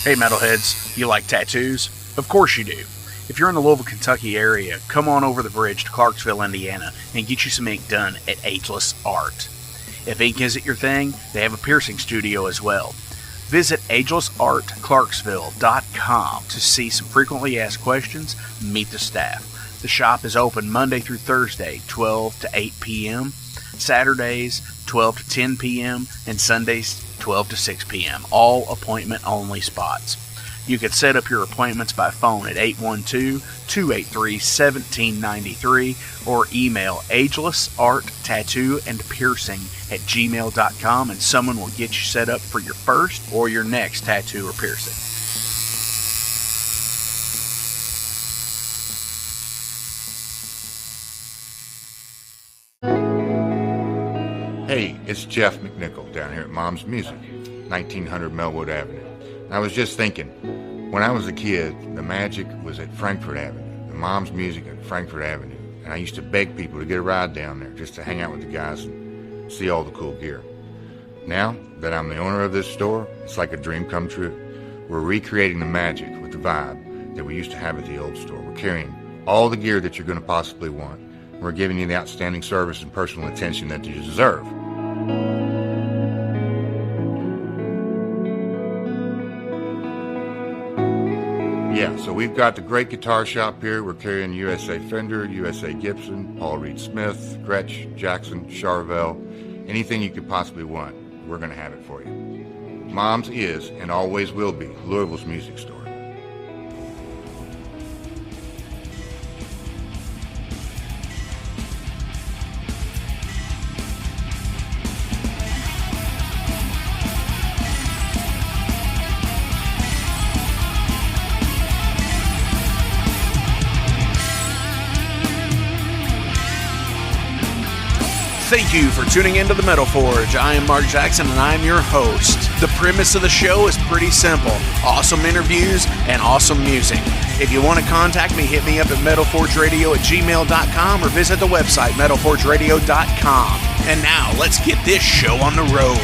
Hey metalheads, you like tattoos? Of course you do. If you're in the Louisville, Kentucky area, come on over the bridge to Clarksville, Indiana, and get you some ink done at Ageless Art. If ink isn't your thing, they have a piercing studio as well. Visit agelessartclarksville.com to see some frequently asked questions, meet the staff. The shop is open Monday through Thursday, 12 to 8 p.m., Saturdays, 12 to 10 p.m., and Sundays, 12 to 6 p.m., all appointment-only spots. You can set up your appointments by phone at 812-283-1793 or email agelessarttattooandpiercing@gmail.com and someone will get you set up for your first or your next tattoo or piercing. Hey, it's Jeff McNichol down here at Mom's Music, 1900 Melwood Avenue. I was just thinking, when I was a kid, the magic was at Frankfort Avenue, the Mom's Music at Frankfort Avenue, and I used to beg people to get a ride down there just to hang out with the guys and see all the cool gear. Now that I'm the owner of this store, it's like a dream come true. We're recreating the magic with the vibe that we used to have at the old store. We're carrying all the gear that you're going to possibly want. We're giving you the outstanding service and personal attention that you deserve. Yeah, so we've got the great guitar shop here. We're carrying USA Fender, USA Gibson, Paul Reed Smith, Gretsch, Jackson, Charvel, anything you could possibly want, we're going to have it for you. Mom's is, and always will be, Louisville's music store. Thank you for tuning into the Metal Forge. I am Mark Jackson and I am your host. The premise of the show is pretty simple. Awesome interviews and awesome music. If you want to contact me, hit me up at metalforgeradio@gmail.com or visit the website metalforgeradio.com. And now, let's get this show on the road.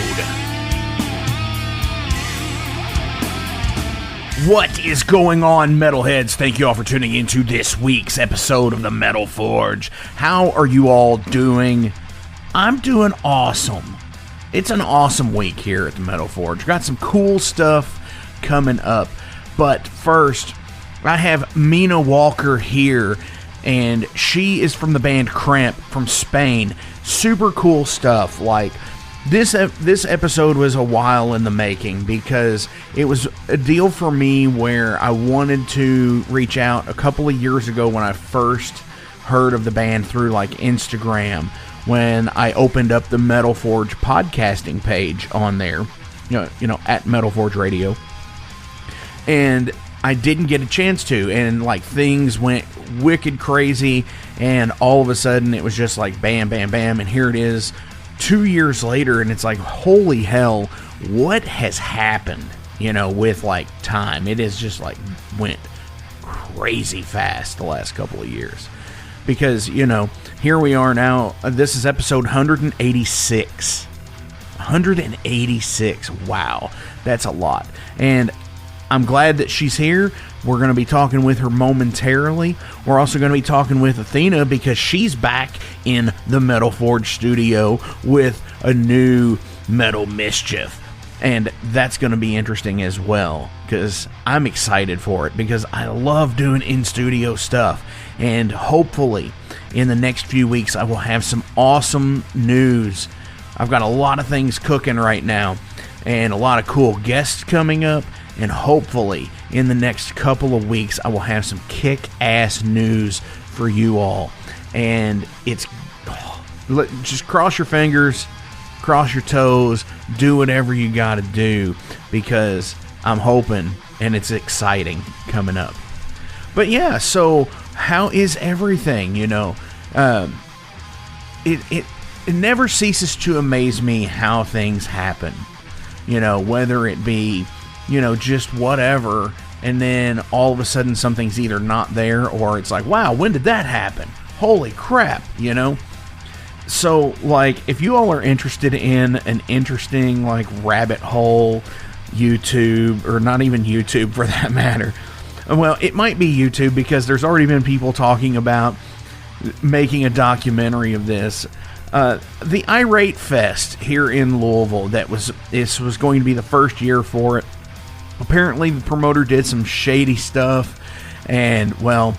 What is going on, metalheads? Thank you all for tuning into this week's episode of the Metal Forge. How are you all doing? I'm doing awesome. It's an awesome week here at the Metal Forge. Got some cool stuff coming up. But first, I have Mina Walkure here, and she is from the band Kramp from Spain. Super cool stuff. Like, this episode was a while in the making because it was a deal for me where I wanted to reach out a couple of years ago when I first heard of the band through like Instagram, when I opened up the Metal Forge podcasting page on there, you know, at Metal Forge Radio, and I didn't get a chance to, and like things went wicked crazy, and all of a sudden it was just like bam, bam, bam, and here it is 2 years later, and it's like, holy hell, what has happened, you know, with like time. It is just like went crazy fast the last couple of years. Because, you know, here we are now. This is episode 186. 186. Wow. That's a lot. And I'm glad that she's here. We're going to be talking with her momentarily. We're also going to be talking with Athena because she's back in the Metal Forge studio with a new Metal Mischief. And that's going to be interesting as well, because I'm excited for it, because I love doing in-studio stuff. And hopefully, in the next few weeks, I will have some awesome news. I've got a lot of things cooking right now, and a lot of cool guests coming up. And hopefully, in the next couple of weeks, I will have some kick-ass news for you all. And it's... just cross your fingers, cross your toes, do whatever you gotta do, because I'm hoping, and it's exciting coming up. But yeah, so how is everything? You know, it never ceases to amaze me how things happen. You know, whether it be, you know, just whatever, and then all of a sudden something's either not there, or it's like, wow, when did that happen? Holy crap, you know? So, like, if you all are interested in an interesting, like, rabbit hole YouTube, or not even YouTube for that matter. Well, it might be YouTube because there's already been people talking about making a documentary of this. The Irate Fest here in Louisville, this was going to be the first year for it. Apparently the promoter did some shady stuff, and well,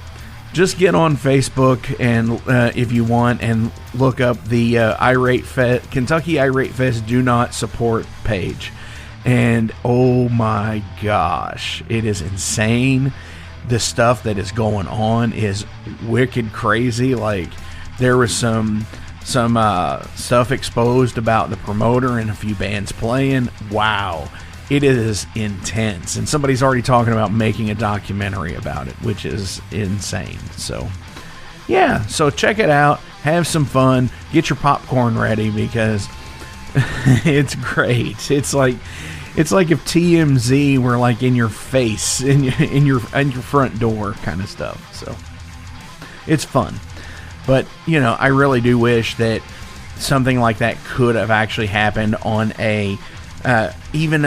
just get on Facebook and if you want, and look up the Irate Fest, Kentucky Irate Fest Do Not Support page. And oh my gosh, it is insane. The stuff that is going on is wicked crazy. Like, there was some stuff exposed about the promoter and a few bands playing. Wow, it is intense. And somebody's already talking about making a documentary about it, which is insane. So yeah, so check it out, have some fun, get your popcorn ready, because it's great. It's like if TMZ were like in your face, in your front door kind of stuff. So it's fun. But, I really do wish that something like that could have actually happened on a even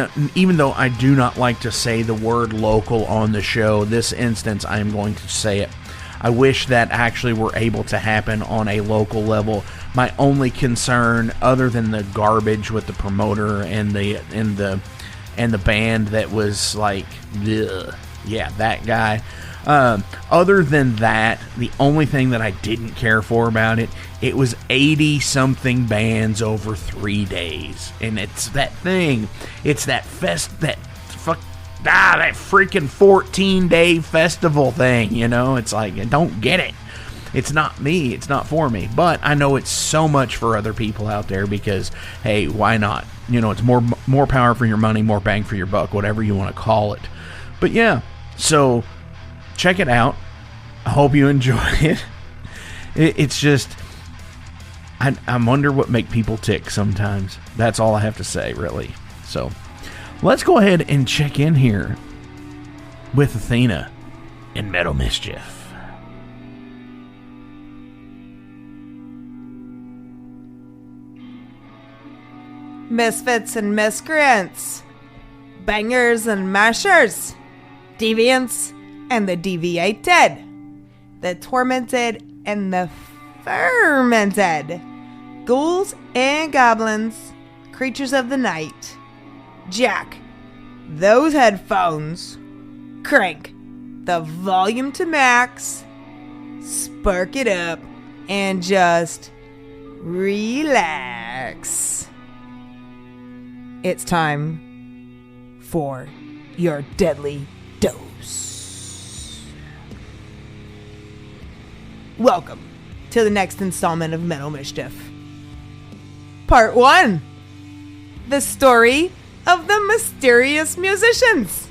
though I do not like to say the word local on the show, this instance I am going to say it. I wish that actually were able to happen on a local level. My only concern, other than the garbage with the promoter and the band that was like, ugh, yeah, that guy. Other than that, the only thing that I didn't care for about it was 80-something bands over 3 days. And it's that thing. It's that that freaking 14-day festival thing, It's like, I don't get it. It's not me. It's not for me. But I know it's so much for other people out there because, hey, why not? It's more power for your money, more bang for your buck, whatever you want to call it. But yeah, so check it out. I hope you enjoy it. It's just, I wonder what make people tick sometimes. That's all I have to say, really. So let's go ahead and check in here with Athena and Metal Mischief. Misfits and miscreants, bangers and mashers, deviants and the deviated, the tormented and the fermented, ghouls and goblins, creatures of the night. Jack those headphones, crank the volume to max, spark it up, and just relax. It's time for your deadly dose. Welcome to the next installment of Metal Mischief. Part 1. The story of the mysterious musicians.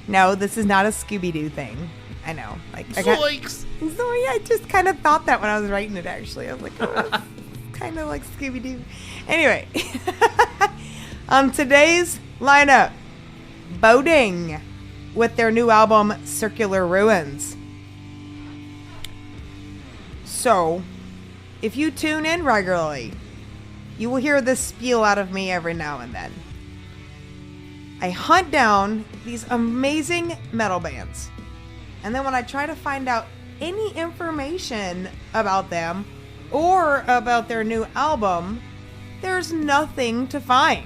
No, this is not a Scooby-Doo thing. I know. I just kind of thought that when I was writing it, actually. I was like, oh, kind of like Scooby-Doo. Anyway. On today's lineup, BODING with their new album, Circular Ruins. So, if you tune in regularly, you will hear this spiel out of me every now and then. I hunt down these amazing metal bands, and then when I try to find out any information about them or about their new album, there's nothing to find.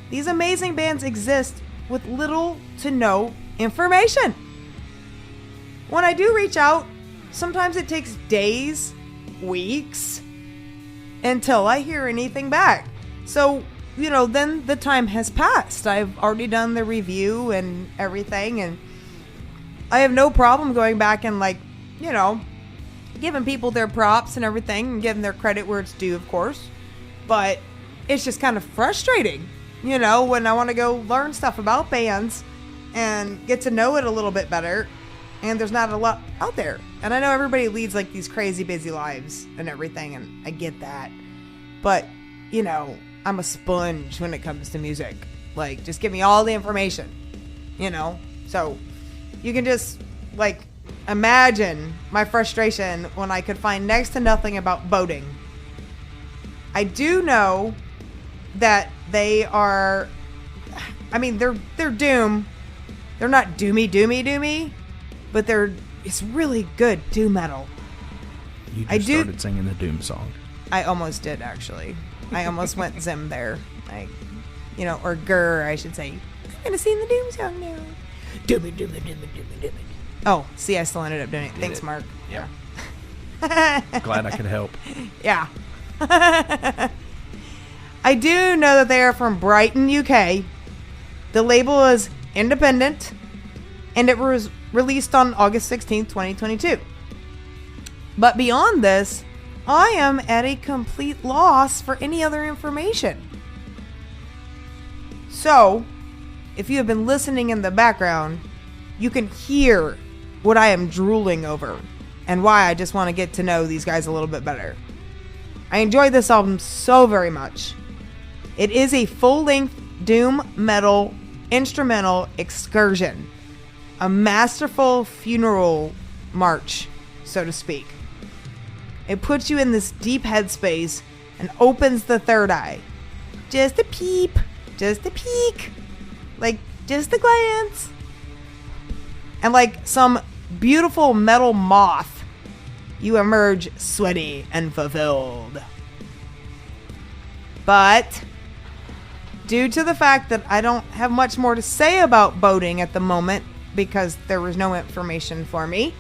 These amazing bands exist with little to no information. When I do reach out, sometimes it takes days, weeks, until I hear anything back. So, then the time has passed. I've already done the review and everything, and I have no problem going back and, giving people their props and everything, and giving their credit where it's due, of course. But it's just kind of frustrating, when I want to go learn stuff about bands and get to know it a little bit better, and there's not a lot out there. And I know everybody leads these crazy busy lives and everything, and I get that. But, I'm a sponge when it comes to music. Just give me all the information, So you can just, imagine my frustration when I could find next to nothing about BODING. I do know that they are I mean, they're doom. They're not doomy, but it's really good doom metal. You just started singing the doom song. I almost did, actually. I almost went Zim there. Or Grr, I should say. I'm going to sing the doom song now. Doomy. Oh, see, I still ended up doing it. Thanks, Mark. Yeah. Glad I could help. Yeah. I do know that they are from Brighton, UK. The label is independent, and it was released on August 16th, 2022. But beyond this, I am at a complete loss for any other information. So, if you have been listening in the background, you can hear what I am drooling over and why I just want to get to know these guys a little bit better. I enjoyed this album so very much. It is a full-length doom metal instrumental excursion, a masterful funeral march, so to speak. It puts you in this deep headspace and opens the third eye. Just a peep, just a peek, like just a glance. And like some beautiful metal moth, you emerge sweaty and fulfilled. But due to the fact that I don't have much more to say about BODING at the moment because there was no information for me,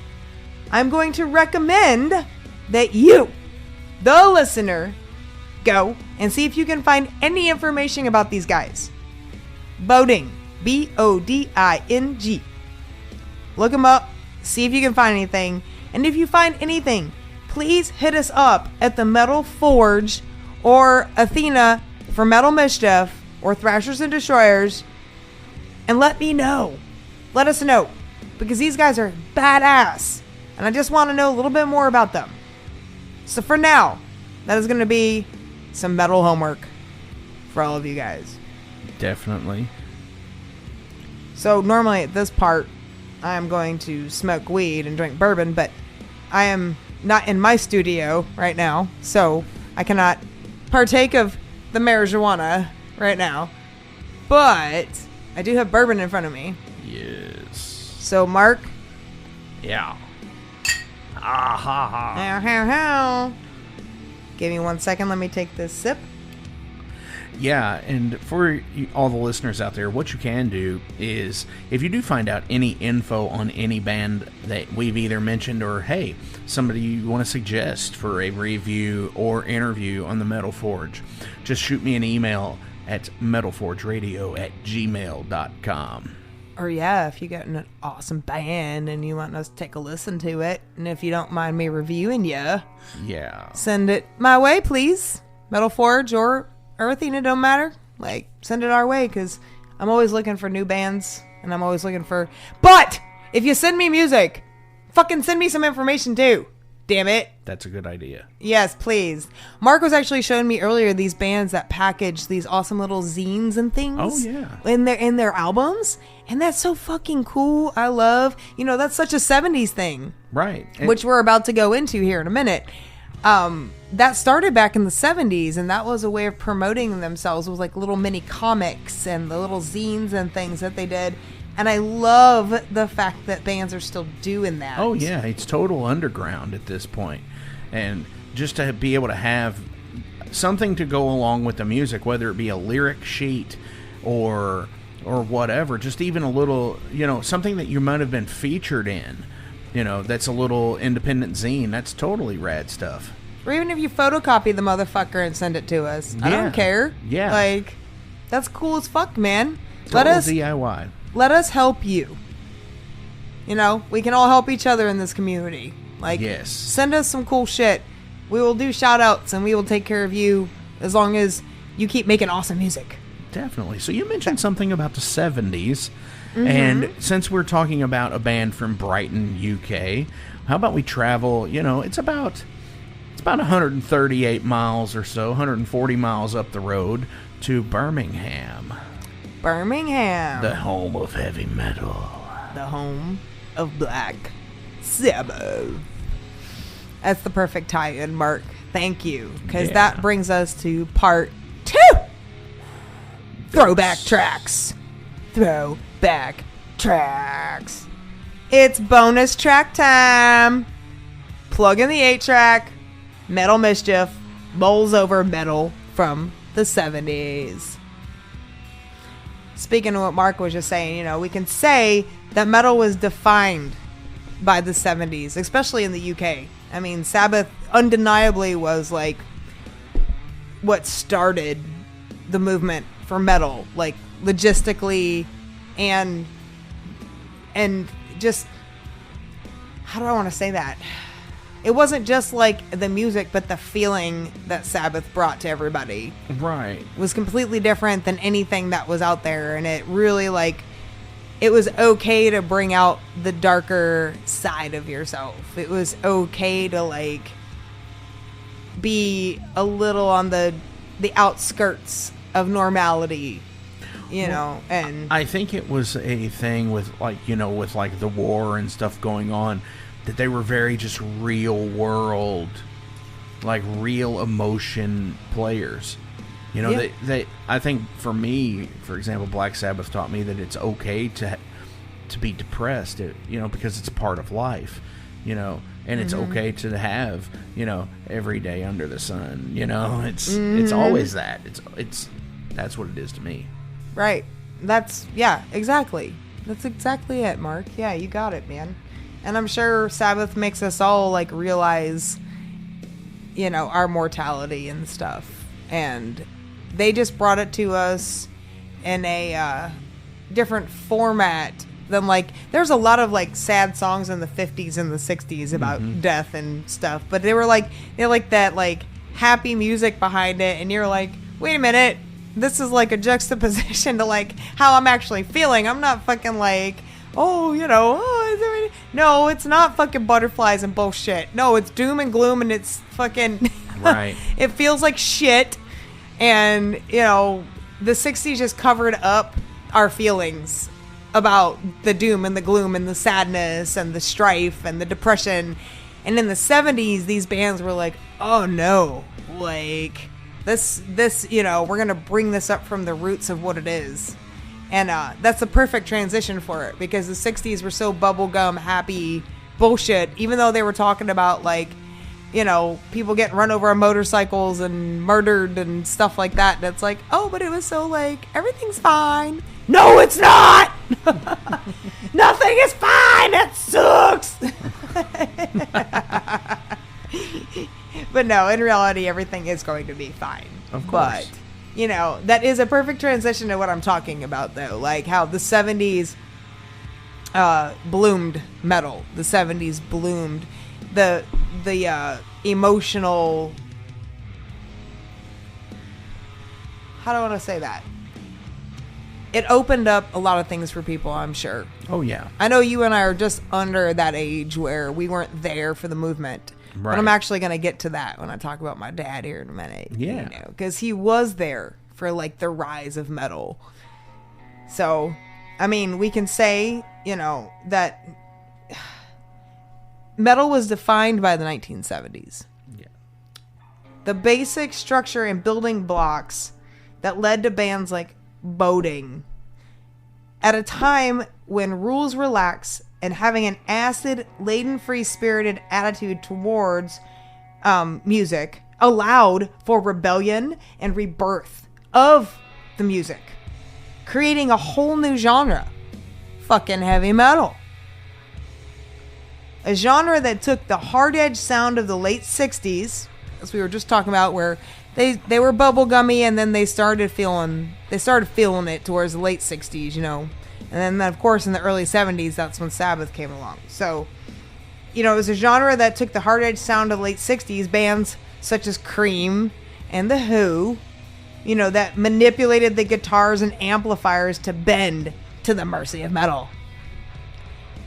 I'm going to recommend that you, the listener, go and see if you can find any information about these guys. BODING, BODING. Look them up, see if you can find anything, and if you find anything, please hit us up at the Metal Forge or Athena for Metal Mischief or Thrashers and Destroyers, and let me know. Let us know, because these guys are badass, and I just want to know a little bit more about them. So for now, that is going to be some metal homework for all of you guys. Definitely. So normally at this part, I am going to smoke weed and drink bourbon, but I am not in my studio right now, so I cannot partake of the marijuana right now. But I do have bourbon in front of me. Yes. So Mark. Yeah. Ah ha ha. How. Give me 1 second. Let me take this sip. Yeah, and for all the listeners out there, what you can do is, if you do find out any info on any band that we've either mentioned or, hey, somebody you want to suggest for a review or interview on the Metal Forge, just shoot me an email at metalforgeradio@gmail.com. Or yeah, if you got an awesome band and you want us to take a listen to it, and if you don't mind me reviewing you, yeah, send it my way, please. Metal Forge or Athena, don't matter. Like, send it our way, because I'm always looking for new bands, and I'm always looking for... But if you send me music, fucking send me some information too. Damn it. That's a good idea. Yes, please. Mark was actually showing me earlier these bands that package these awesome little zines and things. Oh, yeah. In their albums. And that's so fucking cool. I love... that's such a 70s thing. Right. Which we're about to go into here in a minute. That started back in the 70s, and that was a way of promoting themselves. It was like little mini comics and the little zines and things that they did. And I love the fact that bands are still doing that. Oh, yeah. It's total underground at this point. And just to be able to have something to go along with the music, whether it be a lyric sheet or whatever, just even a little, something that you might have been featured in, that's a little independent zine. That's totally rad stuff. Or even if you photocopy the motherfucker and send it to us. Yeah. I don't care. Yeah. Like, that's cool as fuck, man. Total DIY. Let us help you. We can all help each other in this community. Like, yes. Send us some cool shit. We will do shout outs and we will take care of you as long as you keep making awesome music. Definitely. So you mentioned something about the 70s. Mm-hmm. And since we're talking about a band from Brighton, UK, how about we travel, it's about 138 miles or so, 140 miles up the road to Birmingham. Birmingham. The home of heavy metal. The home of Black Sabbath. That's the perfect tie-in, Mark. Thank you. Because that brings us to part 2. Throwback tracks. throwback tracks. It's bonus track time. Plug in the 8-track. Metal Mischief bowls over metal from the 70s. Speaking of what Mark was just saying, you know, we can say that metal was defined by the 70s, especially in the UK. I mean, Sabbath undeniably was like what started the movement for metal, like logistically and just, how do I want to say that? It wasn't just like the music, but the feeling that Sabbath brought to everybody. Right. Was completely different than anything that was out there. And it really, like, it was okay to bring out the darker side of yourself. It was okay to, like, be a little on the outskirts of normality, you know. And I think it was a thing with, like, you know, with, like, the war and stuff going on, that they were very just real world, like real emotion players. You know, they I think for me, for example, Black Sabbath taught me that it's okay to be depressed, you know, because it's a part of life, you know, and it's okay to have, you know, every day under the sun, you know, it's always that. It's that's what it is to me. Right. That's, yeah, exactly. That's exactly it, Mark. Yeah, you got it, man. And I'm sure Sabbath makes us all, like, realize, you know, our mortality and stuff. And they just brought it to us in a different format than, like, there's a lot of, like, sad songs in the 50s and the 60s about death and stuff. But they were, like, that, like, happy music behind it. And you're like, wait a minute. This is, like, a juxtaposition to, like, how I'm actually feeling. I'm not fucking, like, oh, you know, no, it's not fucking butterflies and bullshit. No, it's doom and gloom, and it's fucking right. It feels like shit. And, you know, the 60s just covered up our feelings about the doom and the gloom and the sadness and the strife and the depression. And in the 70s, these bands were like, oh no, like this, you know, we're gonna bring this up from the roots of what it is. And that's the perfect transition for it, because the 60s were so bubblegum happy bullshit, even though they were talking about, like, you know, people getting run over on motorcycles and murdered and stuff like that. And it's like, oh, but it was so, like, everything's fine. No, it's not! Nothing is fine! It sucks! But no, in reality, everything is going to be fine. Of course. But, you know, that is a perfect transition to what I'm talking about, though. Like, how the 70s bloomed metal. The 70s bloomed the emotional... How do I want to say that? It opened up a lot of things for people, I'm sure. Oh, yeah. I know you and I are just under that age where we weren't there for the movement. Right. But I'm actually going to get to that when I talk about my dad here in a minute. Yeah. You know, because he was there for, like, the rise of metal. So, I mean, we can say, you know, that metal was defined by the 1970s. Yeah. The basic structure and building blocks that led to bands like BODING, at a time when rules were lax and having an acid-laden, free-spirited attitude towards music allowed for rebellion and rebirth of the music, creating a whole new genre, fucking heavy metal. A genre that took the hard-edged sound of the late 60s, as we were just talking about, where they were bubblegummy, and then they started feeling it towards the late 60s, you know. And then, of course, in the early 70s, that's when Sabbath came along. So, you know, it was a genre that took the hard-edged sound of the late 60s, bands such as Cream and The Who, you know, that manipulated the guitars and amplifiers to bend to the mercy of metal.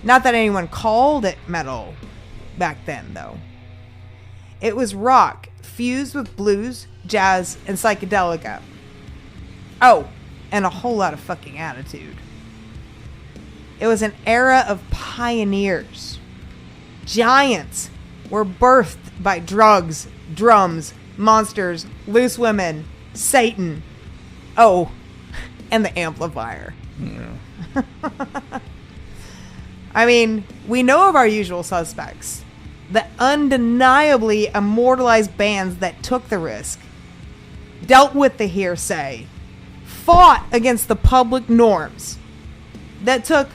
Not that anyone called it metal back then, though. It was rock fused with blues, jazz, and psychedelica. Oh, and a whole lot of fucking attitude. It was an era of pioneers. Giants were birthed by drugs, drums, monsters, loose women, Satan. Oh, and the amplifier. Yeah. I mean, we know of our usual suspects. The undeniably immortalized bands that took the risk, dealt with the hearsay, fought against the public norms, that took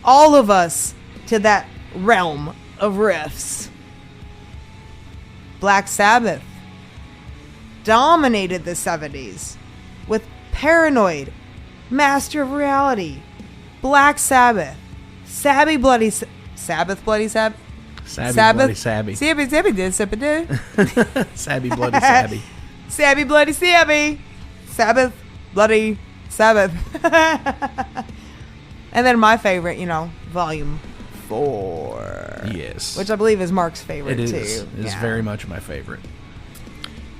all of us to that realm of riffs. Black Sabbath dominated the 70s with Paranoid, Master of Reality, Black Sabbath, Sabbath Bloody Sabbath. Bloody Sabby. Sabby did Sabby Bloody Sabby. Sabby Bloody Sabby. Sabbath Bloody Sabbath. And then my favorite, Volume 4. Yes. Which I believe is Mark's favorite too. It is very much my favorite.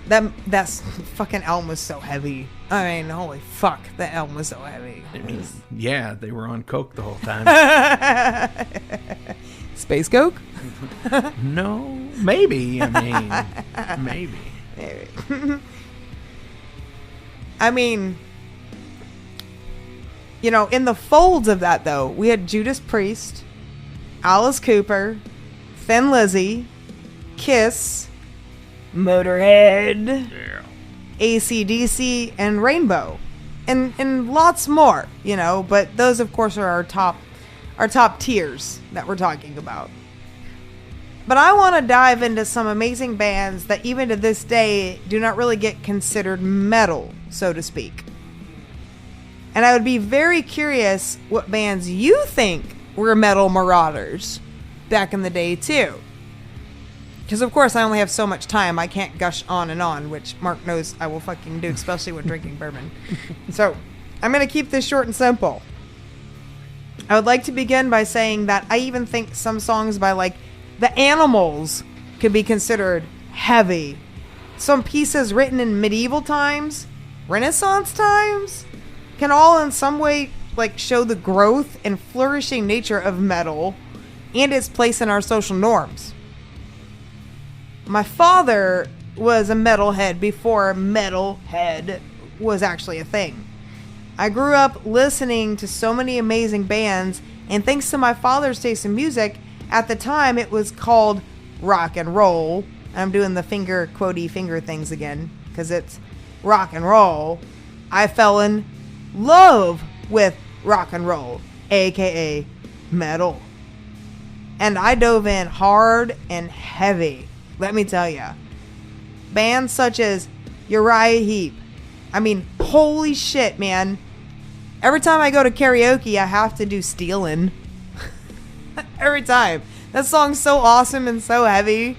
That's fucking album was so heavy. I mean, holy fuck, that album was so heavy. Yeah, they were on coke the whole time. Space Coke? No, maybe. I mean, maybe. I mean, in the folds of that though, we had Judas Priest, Alice Cooper, Thin Lizzy, Kiss, Motorhead, AC/DC, and Rainbow, and lots more, but those of course are our top tiers that we're talking about. But I want to dive into some amazing bands that even to this day do not really get considered metal, so to speak. And I would be very curious what bands you think were metal marauders back in the day too. Because of course I only have so much time. I can't gush on and on, which Mark knows I will fucking do, especially when drinking bourbon. So I'm going to keep this short and simple. I would like to begin by saying that I even think some songs by like The Animals could be considered heavy. Some pieces written in medieval times, Renaissance times, can all in some way like show the growth and flourishing nature of metal and its place in our social norms. My father was a metalhead before metalhead was actually a thing. I grew up listening to so many amazing bands, and thanks to my father's taste in music, at the time it was called rock and roll. I'm doing the quotey finger things again, because it's rock and roll. I fell in love with rock and roll, aka metal. And I dove in hard and heavy, let me tell ya. Bands such as Uriah Heep. I mean, holy shit, man. Every time I go to karaoke, I have to do Stealin'. Every time. That song's so awesome and so heavy.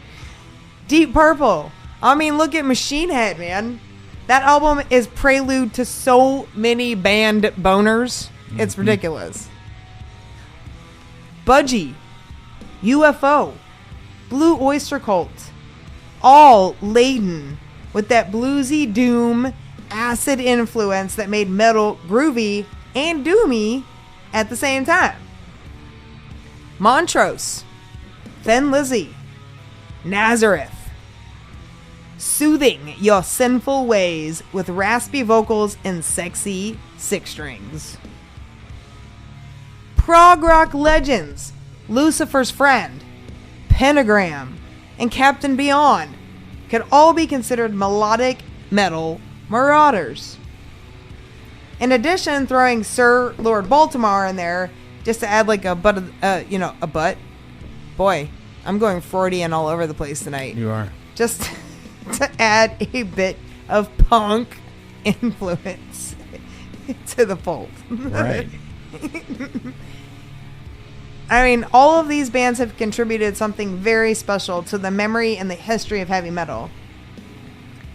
Deep Purple. I mean, look at Machine Head, man. That album is prelude to so many band boners. It's ridiculous. Budgie. UFO. Blue Oyster Cult. All laden with that bluesy doom acid influence that made metal groovy and doomy at the same time. Montrose, Thin Lizzy, Nazareth, soothing your sinful ways with raspy vocals and sexy six strings. Prog rock legends, Lucifer's Friend, Pentagram, and Captain Beyond could all be considered melodic metal marauders. In addition, throwing Sir Lord Baltimore in there just to add like a butt. Boy, I'm going Freudian all over the place tonight. You are. Just to add a bit of punk influence to the fold. Right. I mean, all of these bands have contributed something very special to the memory and the history of heavy metal,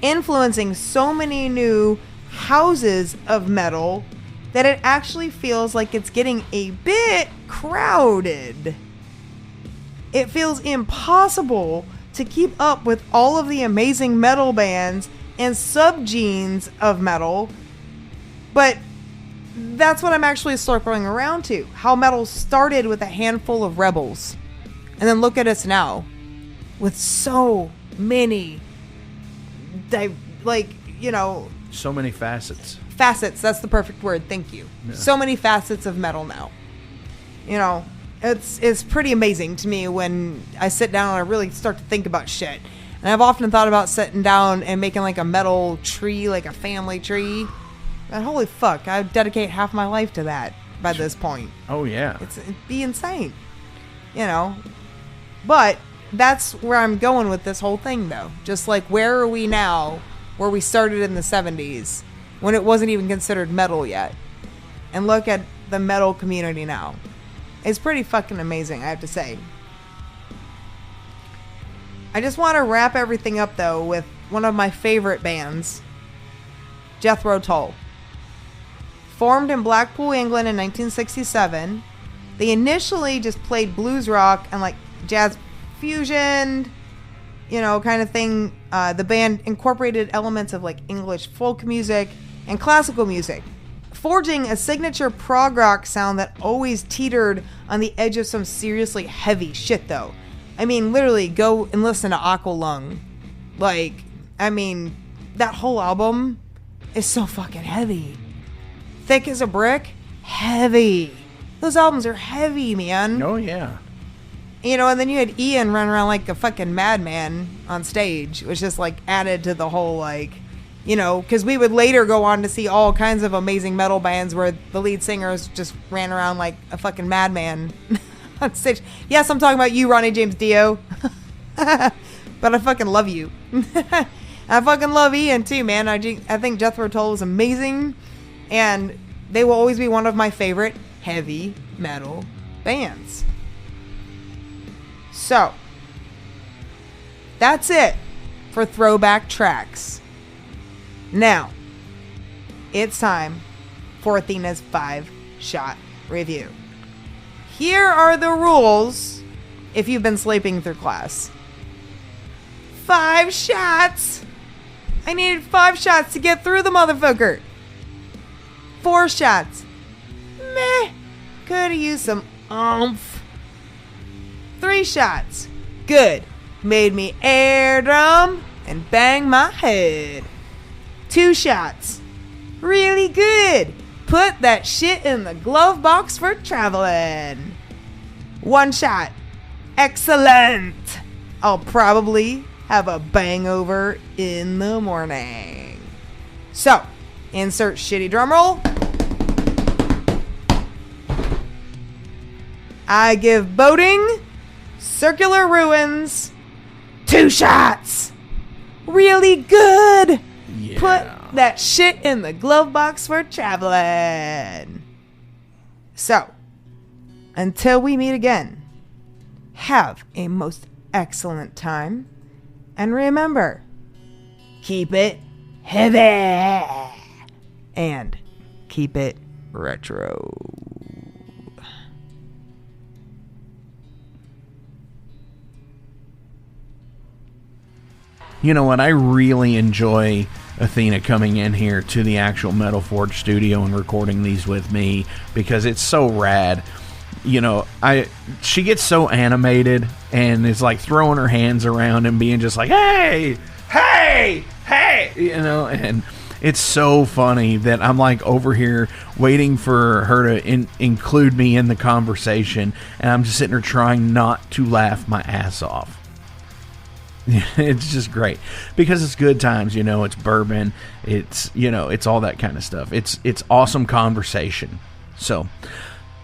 influencing so many new houses of metal that it actually feels like it's getting a bit crowded. It feels impossible to keep up with all of the amazing metal bands and subgenes of metal, but that's what I'm actually circling around to. How metal started with a handful of rebels, and then look at us now with so many So many facets. Facets, that's the perfect word, thank you. Yeah. So many facets of metal now. It's pretty amazing to me when I sit down and I really start to think about shit. And I've often thought about sitting down and making like a metal tree, like a family tree. And holy fuck, I'd dedicate half my life to that by this point. Oh, yeah. It'd be insane. But that's where I'm going with this whole thing, though. Just like, where are we now, where we started in the 70s, when it wasn't even considered metal yet? And look at the metal community now. It's pretty fucking amazing, I have to say. I just want to wrap everything up, though, with one of my favorite bands, Jethro Tull. Formed in Blackpool, England in 1967, they initially just played blues rock and like jazz fusion, kind of thing. The band incorporated elements of like English folk music and classical music, forging a signature prog rock sound that always teetered on the edge of some seriously heavy shit, though. I mean, literally, go and listen to Aqualung. That whole album is so fucking heavy. Thick as a brick, heavy. Those albums are heavy, man. Oh, yeah. And then you had Ian run around like a fucking madman on stage, which just like added to the whole because we would later go on to see all kinds of amazing metal bands where the lead singers just ran around like a fucking madman on stage. Yes, I'm talking about you, Ronnie James Dio. But I fucking love you. I fucking love Ian too, man. I think Jethro Tull was amazing, and they will always be one of my favorite heavy metal bands. So, that's it for throwback tracks. Now, it's time for Athena's 5-shot review. Here are the rules if you've been sleeping through class. 5 shots! I needed 5 shots to get through the motherfucker. 4 shots. Meh. Could've used some oomph. 3 shots. Good. Made me air drum and bang my head. 2 shots. Really good. Put that shit in the glove box for traveling. 1 shot. Excellent. I'll probably have a bangover in the morning. So, insert shitty drum roll. I give BODING Circular Ruins 2 shots. Really good. Yeah. Put that shit in the glove box for traveling. So, until we meet again, have a most excellent time. And remember, keep it heavy. And keep it retro. You know what? I really enjoy Athena coming in here to the actual Metal Forge studio and recording these with me because it's so rad. She gets so animated and is like throwing her hands around and being just like, hey, hey, hey, and it's so funny that I'm like over here waiting for her to include me in the conversation, and I'm just sitting there trying not to laugh my ass off. It's just great because it's good times, it's bourbon, it's all that kind of stuff. It's awesome conversation. So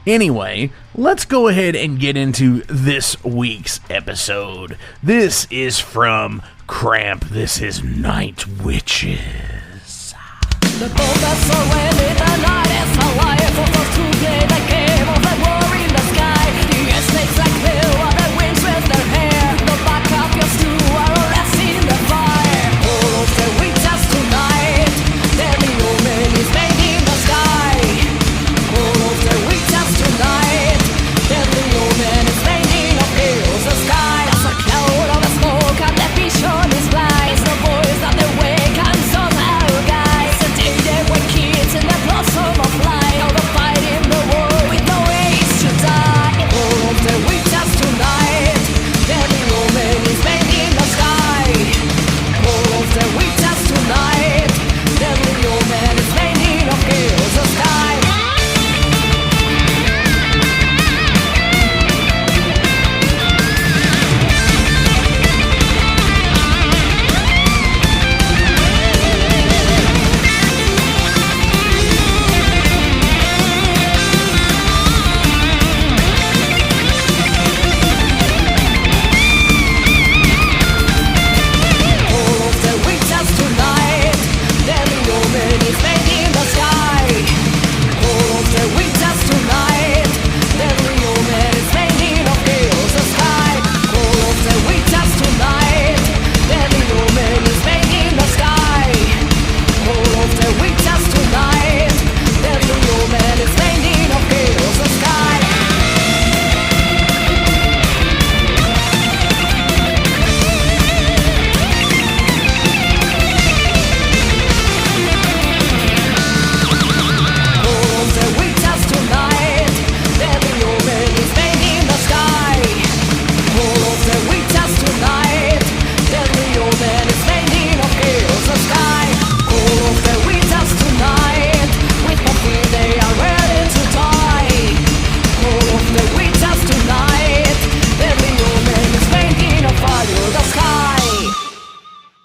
anyway, let's go ahead and get into this week's episode. This is from Kramp. This is Night Witches. The boat that's already the night is alive for us to play the game of the war in the sky. The snakes like blue on the wings with their hair. The back of your stew are less in the fire. All of the witches tonight. Then the omen is made in the sky. All of the witches tonight. Then the omen is made in the sky. As a cloud of the smoke and the vision is blind. The voice that the wake and some our guys. The day they were kids in the blossom of light. All the fight in the war with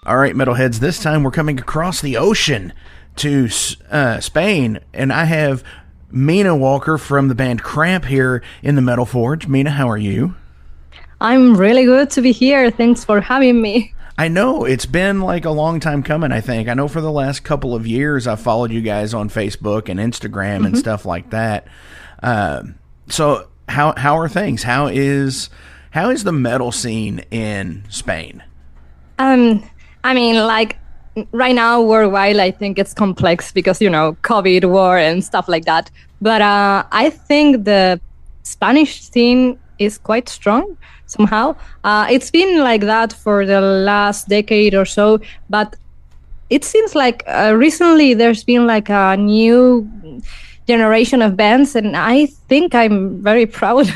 All right, metalheads, this time we're coming across the ocean to Spain, and I have Mina Walkure from the band Kramp here in the Metal Forge. Mina, how are you? I'm really good to be here. Thanks for having me. I know, it's been like a long time coming, I think. I know for the last couple of years I've followed you guys on Facebook and Instagram and stuff like that. So how are things? How is the metal scene in Spain? I mean, like, right now, worldwide, I think it's complex because, COVID, war, and stuff like that. But I think the Spanish scene is quite strong somehow. It's been like that for the last decade or so, but it seems like recently there's been like a new generation of bands, and I think I'm very proud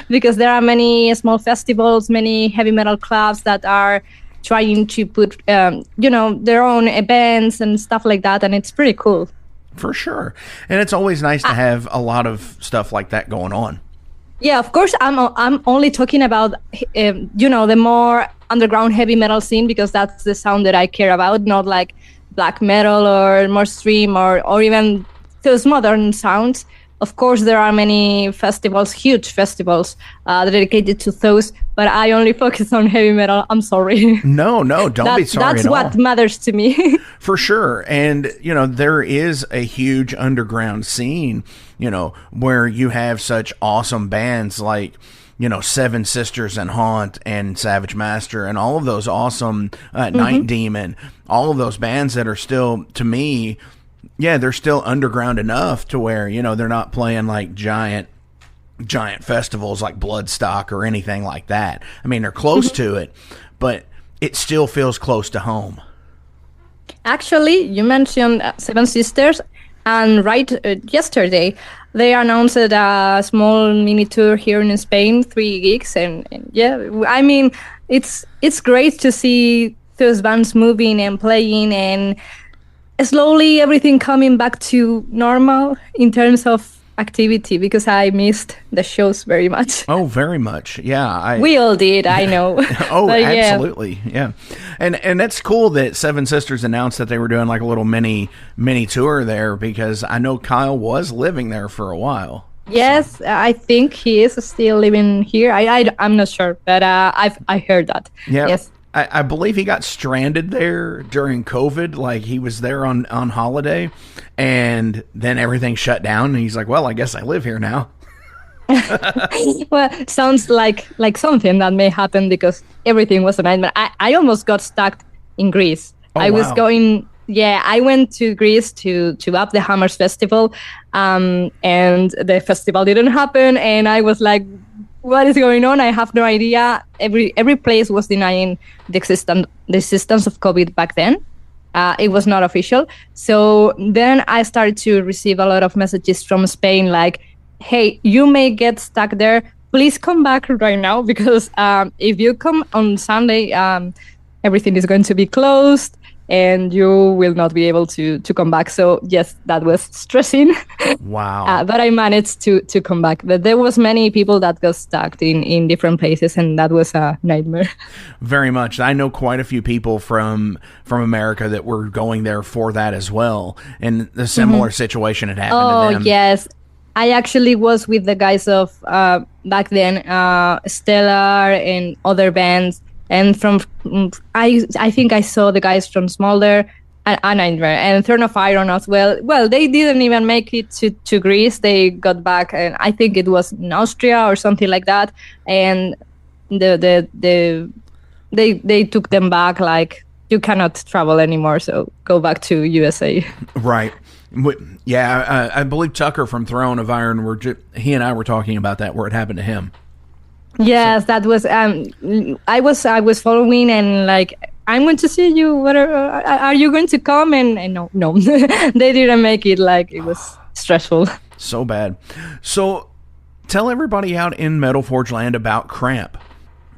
because there are many small festivals, many heavy metal clubs that are trying to put, their own events and stuff like that, and it's pretty cool. For sure. And it's always nice to have a lot of stuff like that going on. Yeah, of course, I'm only talking about, the more underground heavy metal scene, because that's the sound that I care about, not like black metal or more stream or even those modern sounds. Of course, there are many festivals, huge festivals dedicated to those, but I only focus on heavy metal. I'm sorry. No, don't be sorry That's at what all. matters to me. For sure. And, there is a huge underground scene, where you have such awesome bands like, Seven Sisters and Haunt and Savage Master and all of those awesome Night Demon, all of those bands that are still, to me, yeah, they're still underground enough to where, they're not playing like giant festivals like Bloodstock or anything like that. I mean, they're close to it, but it still feels close to home. Actually, you mentioned Seven Sisters, and yesterday they announced a small mini tour here in Spain, 3 gigs, and yeah, I mean, it's great to see those bands moving and playing and slowly everything coming back to normal in terms of activity, because I missed the shows very much. Oh, very much. Yeah. We all did, I know. Oh, But absolutely. Yeah. And that's cool that Seven Sisters announced that they were doing like a little mini tour there, because I know Kyle was living there for a while. Yes, I think he is still living here. I'm not sure, but I heard that. Yeah. Yes. I believe he got stranded there during COVID. Like, he was there on holiday, and then everything shut down, and he's like, well, I guess I live here now. Well, sounds like something that may happen, because everything was a nightmare. I almost got stuck in Greece. Oh, I was wow. I went to Greece to Up the Hammers festival, and the festival didn't happen, and I was like, what is going on? I have no idea. Every place was denying the existence of COVID back then. It was not official. So then I started to receive a lot of messages from Spain like, hey, you may get stuck there. Please come back right now, because if you come on Sunday, everything is going to be closed and you will not be able to come back. So yes, that was stressing. Wow. But I managed to come back. But there was many people that got stuck in different places, and that was a nightmare. Very much. I know quite a few people from America that were going there for that as well, and a similar situation had happened to them. Oh, yes. I actually was with the guys of back then, Stellar and other bands. And from I think I saw the guys from Smolder and Nightmare and Throne of Iron as well. Well, they didn't even make it to Greece. They got back, and I think it was in Austria or something like that. And they took them back, like, you cannot travel anymore, so go back to USA. Right. Yeah, I believe Tucker from Throne of Iron, he and I were talking about that, where it happened to him. Yes, so. That was. I was following, and like, I'm going to see you. What are you going to come? And no, they didn't make it. Like, it was stressful. So bad. So, tell everybody out in Metal Forge land about Kramp.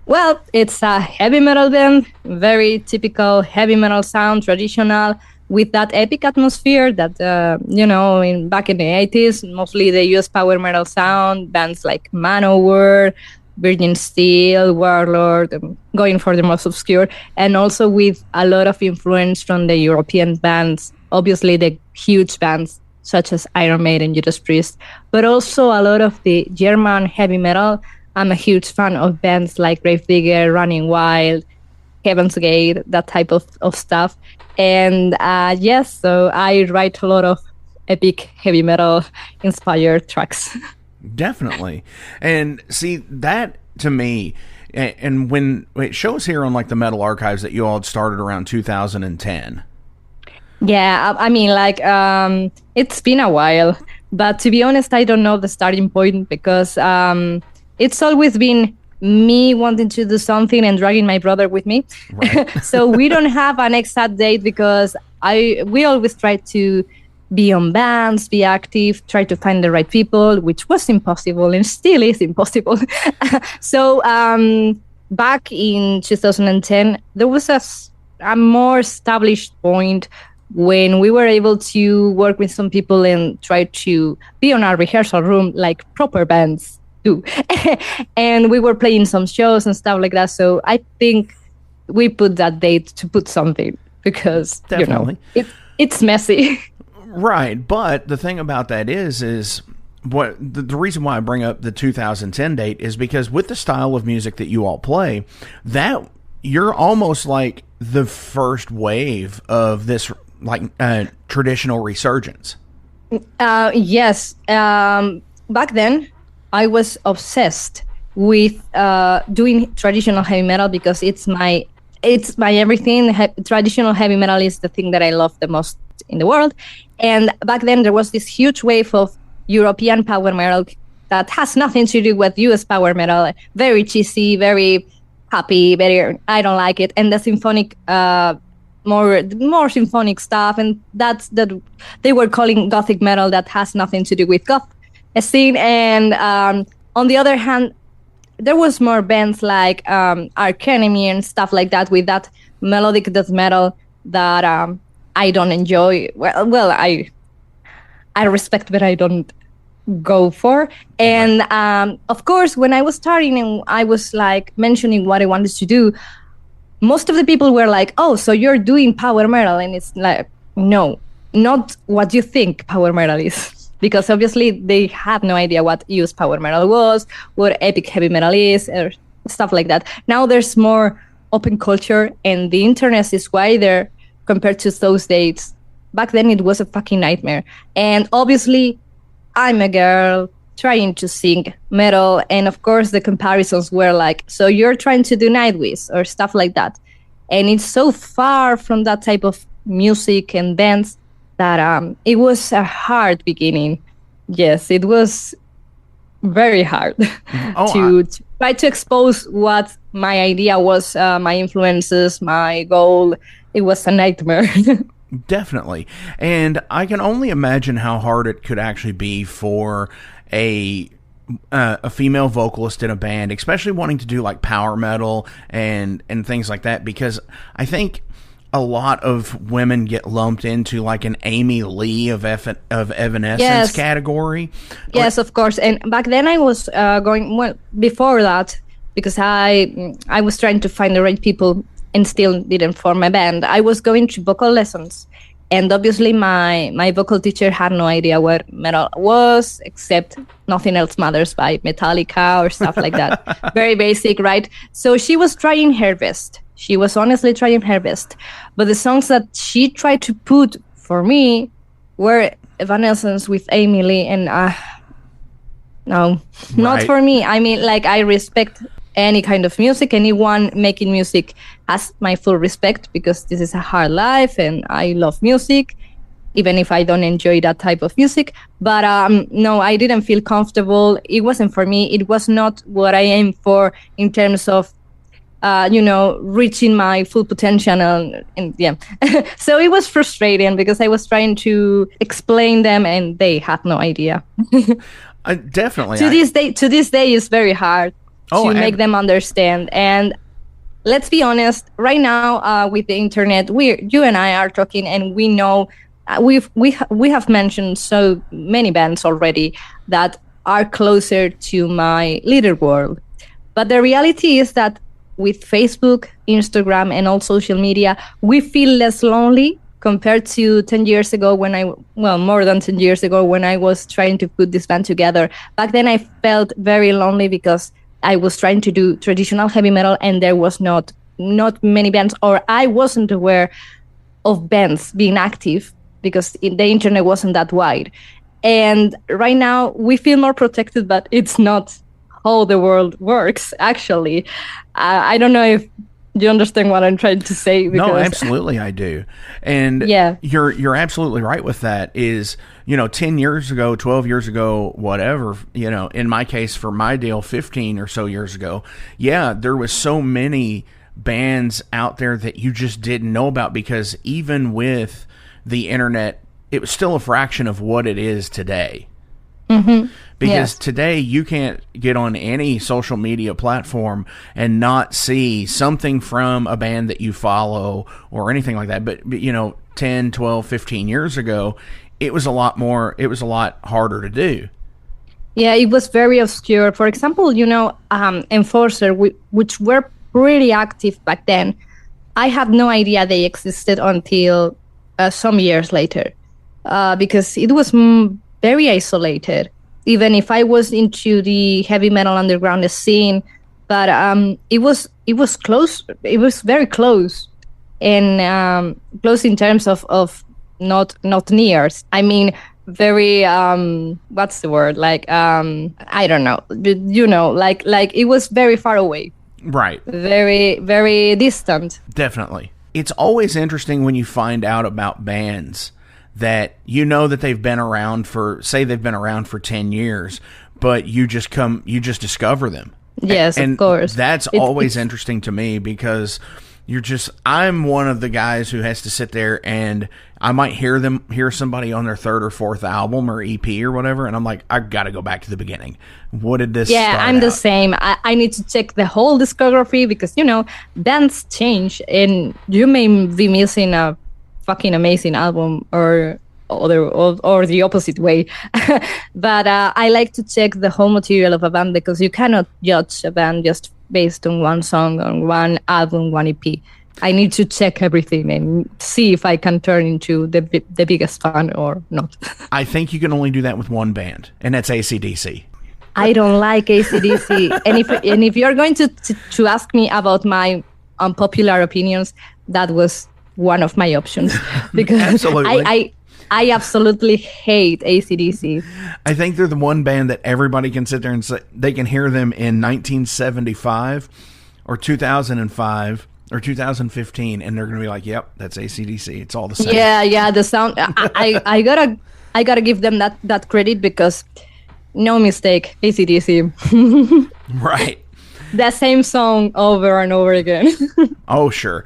Well, it's a heavy metal band, very typical heavy metal sound, traditional, with that epic atmosphere that, back in the 80s, mostly they used power metal sound, bands like Manowar, Virgin Steel, Warlord, going for the most obscure, and also with a lot of influence from the European bands, obviously the huge bands such as Iron Maiden, Judas Priest, but also a lot of the German heavy metal. I'm a huge fan of bands like Gravedigger, Running Wild, Heaven's Gate, that type of stuff. And yes, so I write a lot of epic heavy metal inspired tracks. Definitely. And see, that to me, and when it shows here on like the Metal Archives that you all had started around 2010. Yeah, I mean, like, it's been a while, but to be honest, I don't know the starting point because it's always been me wanting to do something and dragging my brother with me. Right. So we don't have an exact date because we always try to be on bands, be active, try to find the right people, which was impossible and still is impossible. So back in 2010, there was a more established point when we were able to work with some people and try to be on our rehearsal room like proper bands do. And we were playing some shows and stuff like that. So I think we put that date to put something because, definitely, it's messy. Right. But the thing about that is what the reason why I bring up the 2010 date is because with the style of music that you all play, that you're almost like the first wave of this like traditional resurgence. Yes. Back then, I was obsessed with doing traditional heavy metal because it's my everything. Traditional heavy metal is the thing that I love the most in the world. And back then, there was this huge wave of European power metal that has nothing to do with US power metal. Very cheesy, very happy, very I don't like it. And the symphonic more symphonic stuff, and that they were calling gothic metal that has nothing to do with goth scene. And on the other hand, there was more bands like Arch Enemy and stuff like that with that melodic death metal that I don't enjoy. Well, I respect, but I don't go for. And of course, when I was starting and I was like mentioning what I wanted to do, most of the people were like, oh, so you're doing power metal. And it's like, no, not what you think power metal is. Because obviously they had no idea what US power metal was, what epic heavy metal is, or stuff like that. Now there's more open culture and the internet is wider compared to those days. Back then it was a fucking nightmare. And obviously I'm a girl trying to sing metal, and of course the comparisons were like, so you're trying to do Nightwish or stuff like that. And it's so far from that type of music and bands that it was a hard beginning. Yes, it was very hard to try to expose what my idea was, my influences, my goal. It was a nightmare. Definitely. And I can only imagine how hard it could actually be for a female vocalist in a band, especially wanting to do like power metal and things like that, because I think a lot of women get lumped into like an Amy Lee of Evanescence category. Yes, of course. And back then I was before that, because I was trying to find the right people and still didn't form a band. I was going to vocal lessons. And obviously my vocal teacher had no idea what metal was, except Nothing Else Matters by Metallica or stuff like that. Very basic, right? So she was trying her best. She was honestly trying her best. But the songs that she tried to put for me were Evanescence with Amy Lee. And no, not for me. I mean, like, I respect any kind of music. Anyone making music has my full respect, because this is a hard life and I love music, even if I don't enjoy that type of music. But no, I didn't feel comfortable. It wasn't for me. It was not what I aim for in terms of, reaching my full potential. And yeah. So it was frustrating because I was trying to explain them and they had no idea. Definitely. To this day, it's very hard to make them understand. And let's be honest, right now with the internet, you and I are talking, and we know we have mentioned so many bands already that are closer to my little world. But the reality is that with Facebook, Instagram, and all social media, we feel less lonely compared to 10 years ago more than 10 years ago when I was trying to put this band together. Back then I felt very lonely because I was trying to do traditional heavy metal and there was not many bands, or I wasn't aware of bands being active because the internet wasn't that wide. And right now we feel more protected, but it's not how the world works, actually. I don't know if you understand what I'm trying to say. No, absolutely I do. And yeah, you're absolutely right with that. Is, 10 years ago, 12 years ago, whatever, in my case, for my deal, 15 or so years ago, yeah, there was so many bands out there that you just didn't know about, because even with the internet, it was still a fraction of what it is today. Mm-hmm. Because today you can't get on any social media platform and not see something from a band that you follow or anything like that. But 10, 12, 15 years ago, it was a lot harder to do. Yeah, it was very obscure. For example, Enforcer, which were pretty active back then, I had no idea they existed until some years later, because it was very isolated. Even if I was into the heavy metal underground scene, but it was close. It was very close, and close in terms of not near. I mean, very what's the word? Like I don't know. Like it was very far away. Right. Very, very distant. Definitely. It's always interesting when you find out about bands that that they've been around for 10 years, but you just discover them. Yes, and of course. That's always interesting to me, because I'm one of the guys who has to sit there and I might hear somebody on their third or fourth album or EP or whatever, and I'm like, I got to go back to the beginning. What did this start I'm the out? same. I need to check the whole discography, because bands change and you may be missing a fucking amazing album or the opposite way. But I like to check the whole material of a band, because you cannot judge a band just based on one song, on one album, one EP. I need to check everything and see if I can turn into the biggest fan or not. I think you can only do that with one band, and that's AC/DC. I don't like AC/DC. and if you're going to ask me about my unpopular opinions, that was one of my options, because Absolutely. I absolutely hate AC/DC. I think they're the one band that everybody can sit there and say they can hear them in 1975 or 2005 or 2015, and they're going to be like, "Yep, that's AC/DC. It's all the same." Yeah. The sound. I gotta give them that credit, because no mistake, AC/DC. Right. The same song over and over again. Oh, sure.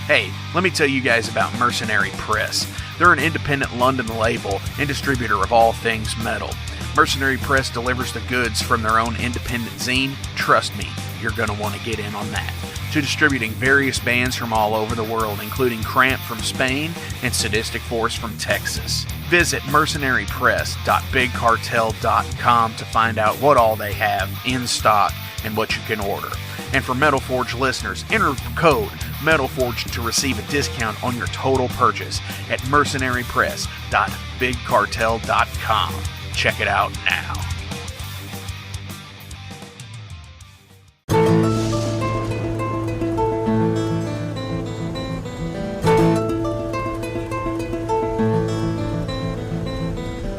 Hey, let me tell you guys about Mercenary Press. They're an independent London label and distributor of all things metal. Mercenary Press delivers the goods from their own independent zine. Trust me, you're going to want to get in on that. To distributing various bands from all over the world, including Kramp from Spain and Sadistic Force from Texas. Visit mercenarypress.bigcartel.com to find out what all they have in stock and what you can order. And for Metal Forge listeners, enter code MetalForge to receive a discount on your total purchase at mercenarypress.bigcartel.com. Check it out now.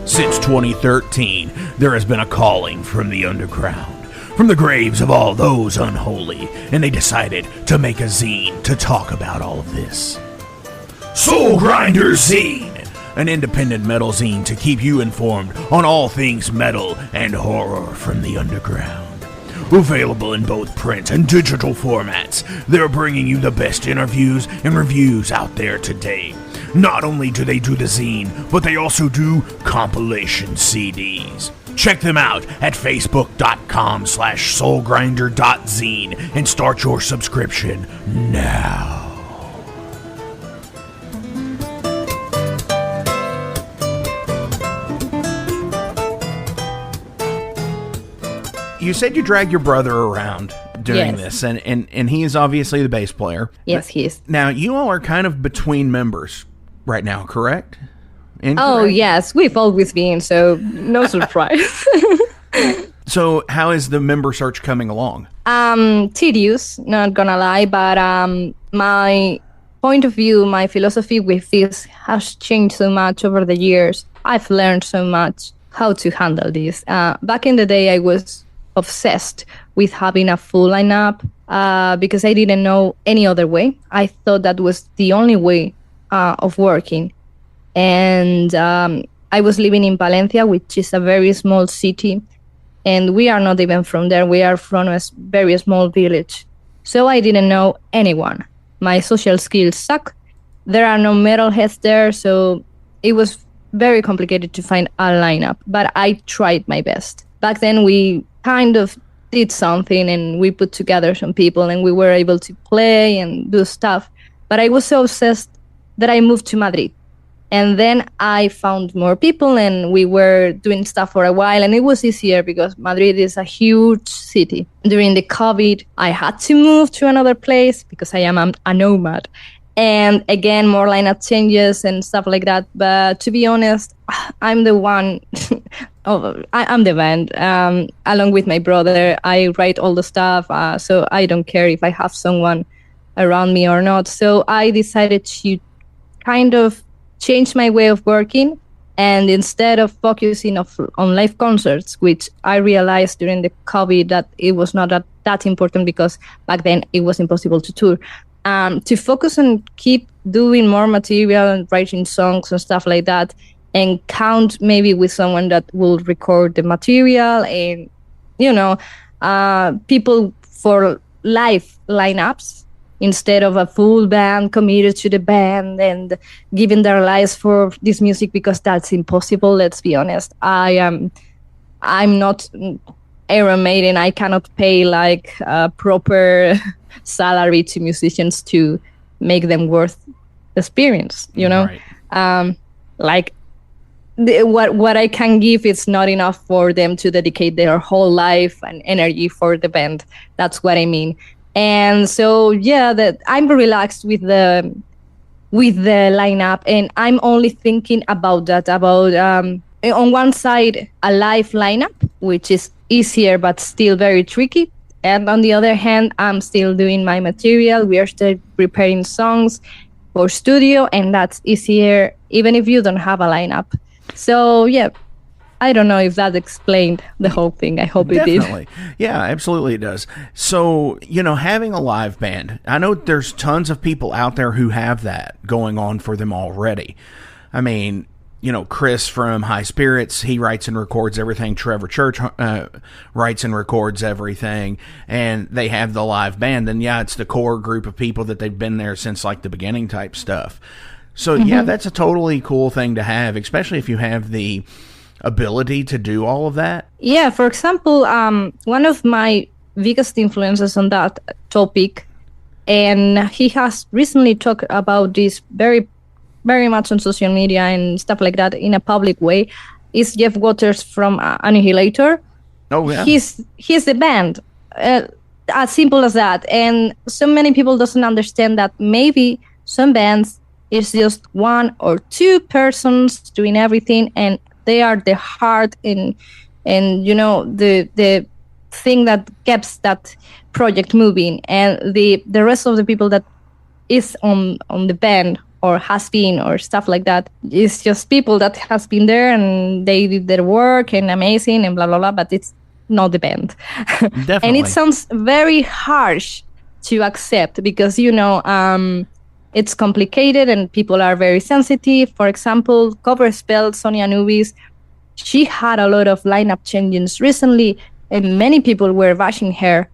Since 2013, there has been a calling from the underground, from the graves of all those unholy, and they decided to make a zine to talk about all of this. Soulgrinder Zine, an independent metal zine to keep you informed on all things metal and horror from the underground. Available in both print and digital formats, they're bringing you the best interviews and reviews out there today. Not only do they do the zine, but they also do compilation CDs. Check them out at facebook.com/soulgrinder.zine and start your subscription now. you said you drag your brother around doing Yes. this, and he is obviously the bass player. Yes, he is. Now, you all are kind of between members right now, correct? Incorrect? Oh, yes, we've always been, so no surprise. So, how is the member search coming along? Tedious, not gonna lie, but my point of view, my philosophy with this has changed so much over the years. I've learned so much how to handle this. Back in the day, I was obsessed with having a full lineup because I didn't know any other way. I thought that was the only way of working. And I was living in Valencia, which is a very small city. And we are not even from there. We are from a very small village. So I didn't know anyone. My social skills suck. There are no metalheads there. So it was very complicated to find a lineup. But I tried my best. Back then, we kind of did something and we put together some people and we were able to play and do stuff. But I was so obsessed that I moved to Madrid. And then I found more people and we were doing stuff for a while, and it was easier because Madrid is a huge city. During the COVID, I had to move to another place because I am a nomad. And again, more lineup changes and stuff like that. But to be honest, I'm the one, I'm the band. Along with my brother, I write all the stuff. So I don't care if I have someone around me or not. So I decided to kind of change my way of working, and instead of focusing on live concerts, which I realized during the COVID that it was not that important because back then it was impossible to tour, to focus on keep doing more material and writing songs and stuff like that, and count maybe with someone that will record the material and, people for live lineups, instead of a full band committed to the band and giving their lives for this music, because that's impossible. Let's be honest. I'm not Iron Maiden. I cannot pay like a proper salary to musicians to make them worth the experience, Right. What I can give is not enough for them to dedicate their whole life and energy for the band. That's what I mean. And so, that I'm relaxed with the lineup, and I'm only thinking about that. On one side, a live lineup, which is easier but still very tricky, and on the other hand, I'm still doing my material. We are still preparing songs for studio, and that's easier even if you don't have a lineup. So I don't know if that explained the whole thing. I hope it did. Definitely. Yeah, absolutely it does. So, having a live band, I know there's tons of people out there who have that going on for them already. I mean, Chris from High Spirits, he writes and records everything. Trevor Church writes and records everything. And they have the live band. And it's the core group of people that they've been there since like the beginning type stuff. So, that's a totally cool thing to have, especially if you have the ability to do all of that? Yeah, for example, one of my biggest influences on that topic, and he has recently talked about this very, very much on social media and stuff like that in a public way, is Jeff Waters from Annihilator. Oh, yeah. He's the band. As simple as that. And so many people doesn't understand that maybe some bands is just one or two persons doing everything, and they are the heart and the thing that keeps that project moving, and the rest of the people that is on the band or has been or stuff like that is just people that has been there and they did their work and amazing and blah blah blah, but it's not the band. Definitely. And it sounds very harsh to accept because it's complicated and people are very sensitive. For example, Cover Spell, Sonia Anubis, she had a lot of lineup changes recently and many people were bashing her.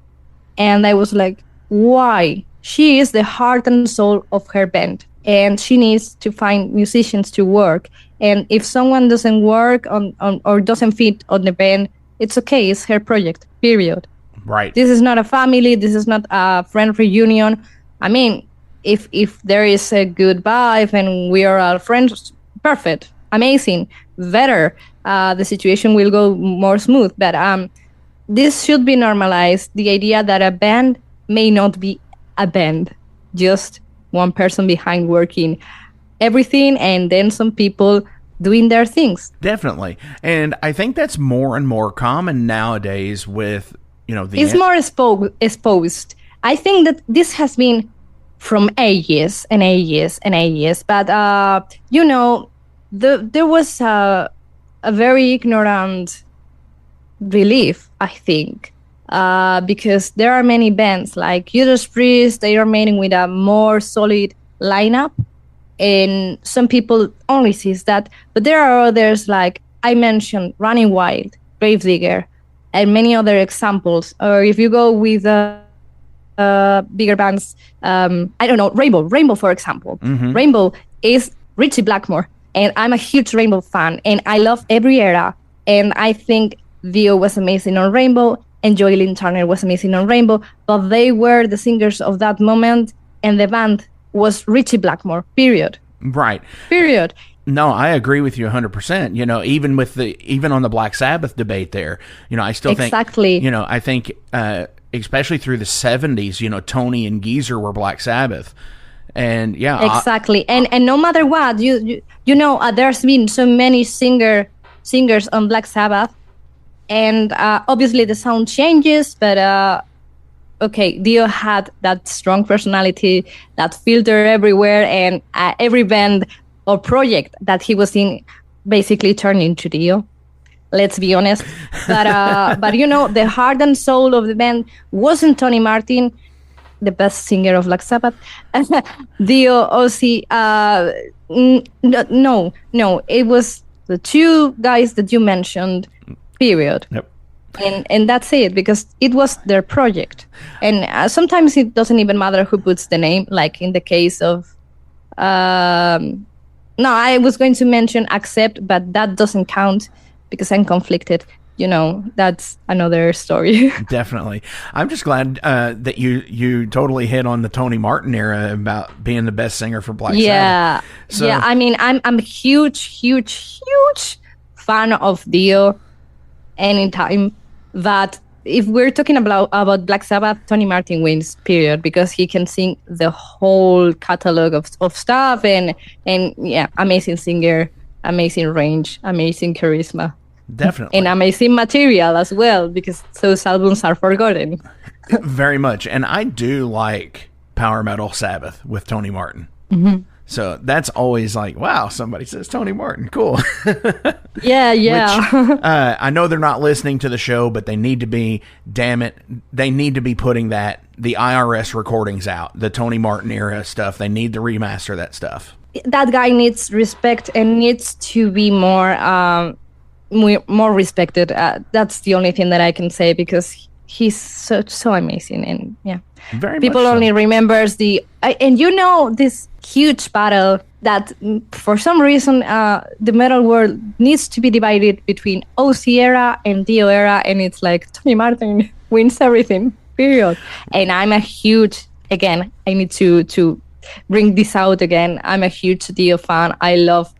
And I was like, why? She is the heart and soul of her band and she needs to find musicians to work. And if someone doesn't work on or doesn't fit on the band, it's okay. It's her project, period. Right. This is not a family. This is not a friend reunion. I mean, if there is a good vibe and we are all friends, perfect, amazing, better. The situation will go more smooth. But this should be normalized. The idea that a band may not be a band, just one person behind working everything, and then some people doing their things. Definitely. And I think that's more and more common nowadays with, it's more exposed. I think that this has been from ages and ages and ages. But, there was a very ignorant belief, I think, because there are many bands like Judas Priest. They are made with a more solid lineup. And some people only sees that. But there are others, like I mentioned, Running Wild, Gravedigger, and many other examples. Or if you go with bigger bands, Rainbow, for example. Mm-hmm. Rainbow is Richie Blackmore. And I'm a huge Rainbow fan. And I love every era. And I think Dio was amazing on Rainbow. And Joey Lynn Turner was amazing on Rainbow. But they were the singers of that moment. And the band was Richie Blackmore, period. Right. Period. No, I agree with you 100%. Even on the Black Sabbath debate there, I still think, I think, especially through the 70s, Tony and Geezer were Black Sabbath. And yeah. Exactly. And no matter what, there's been so many singers on Black Sabbath. And obviously the sound changes, but okay, Dio had that strong personality, that filter everywhere, and every band or project that he was in basically turned into Dio. Let's be honest. But the heart and soul of the band wasn't Tony Martin, the best singer of Black Sabbath. Dio, Ozzy, no, it was the two guys that you mentioned, period. Yep. And that's it, because it was their project. And sometimes it doesn't even matter who puts the name, like in the case of... I was going to mention Accept, but that doesn't count because I'm conflicted. That's another story. Definitely. I'm just glad that you totally hit on the Tony Martin era about being the best singer for Black Sabbath. So, yeah. I mean, I'm a huge fan of Dio anytime. But if we're talking about Black Sabbath, Tony Martin wins, period, because he can sing the whole catalog of stuff, and yeah, amazing singer, amazing range, amazing charisma. Definitely. And amazing material as well, because those albums are forgotten. Very much. And I do like power metal Sabbath with Tony Martin. Mm-hmm. So that's always like, wow, somebody says Tony Martin. Cool. Yeah. Which, I know they're not listening to the show, but they need to be, damn it, they need to be putting the IRS recordings out, the Tony Martin era stuff. They need to remaster that stuff. That guy needs respect and needs to be more respected. That's the only thing that I can say, because he's so amazing. And yeah, very people much so. Only remembers this huge battle that for some reason the metal world needs to be divided between Ozzy era and Dio era, and it's like Tony Martin wins everything, period. And I'm a huge, again, I need to bring this out again, I'm a huge Dio fan. I love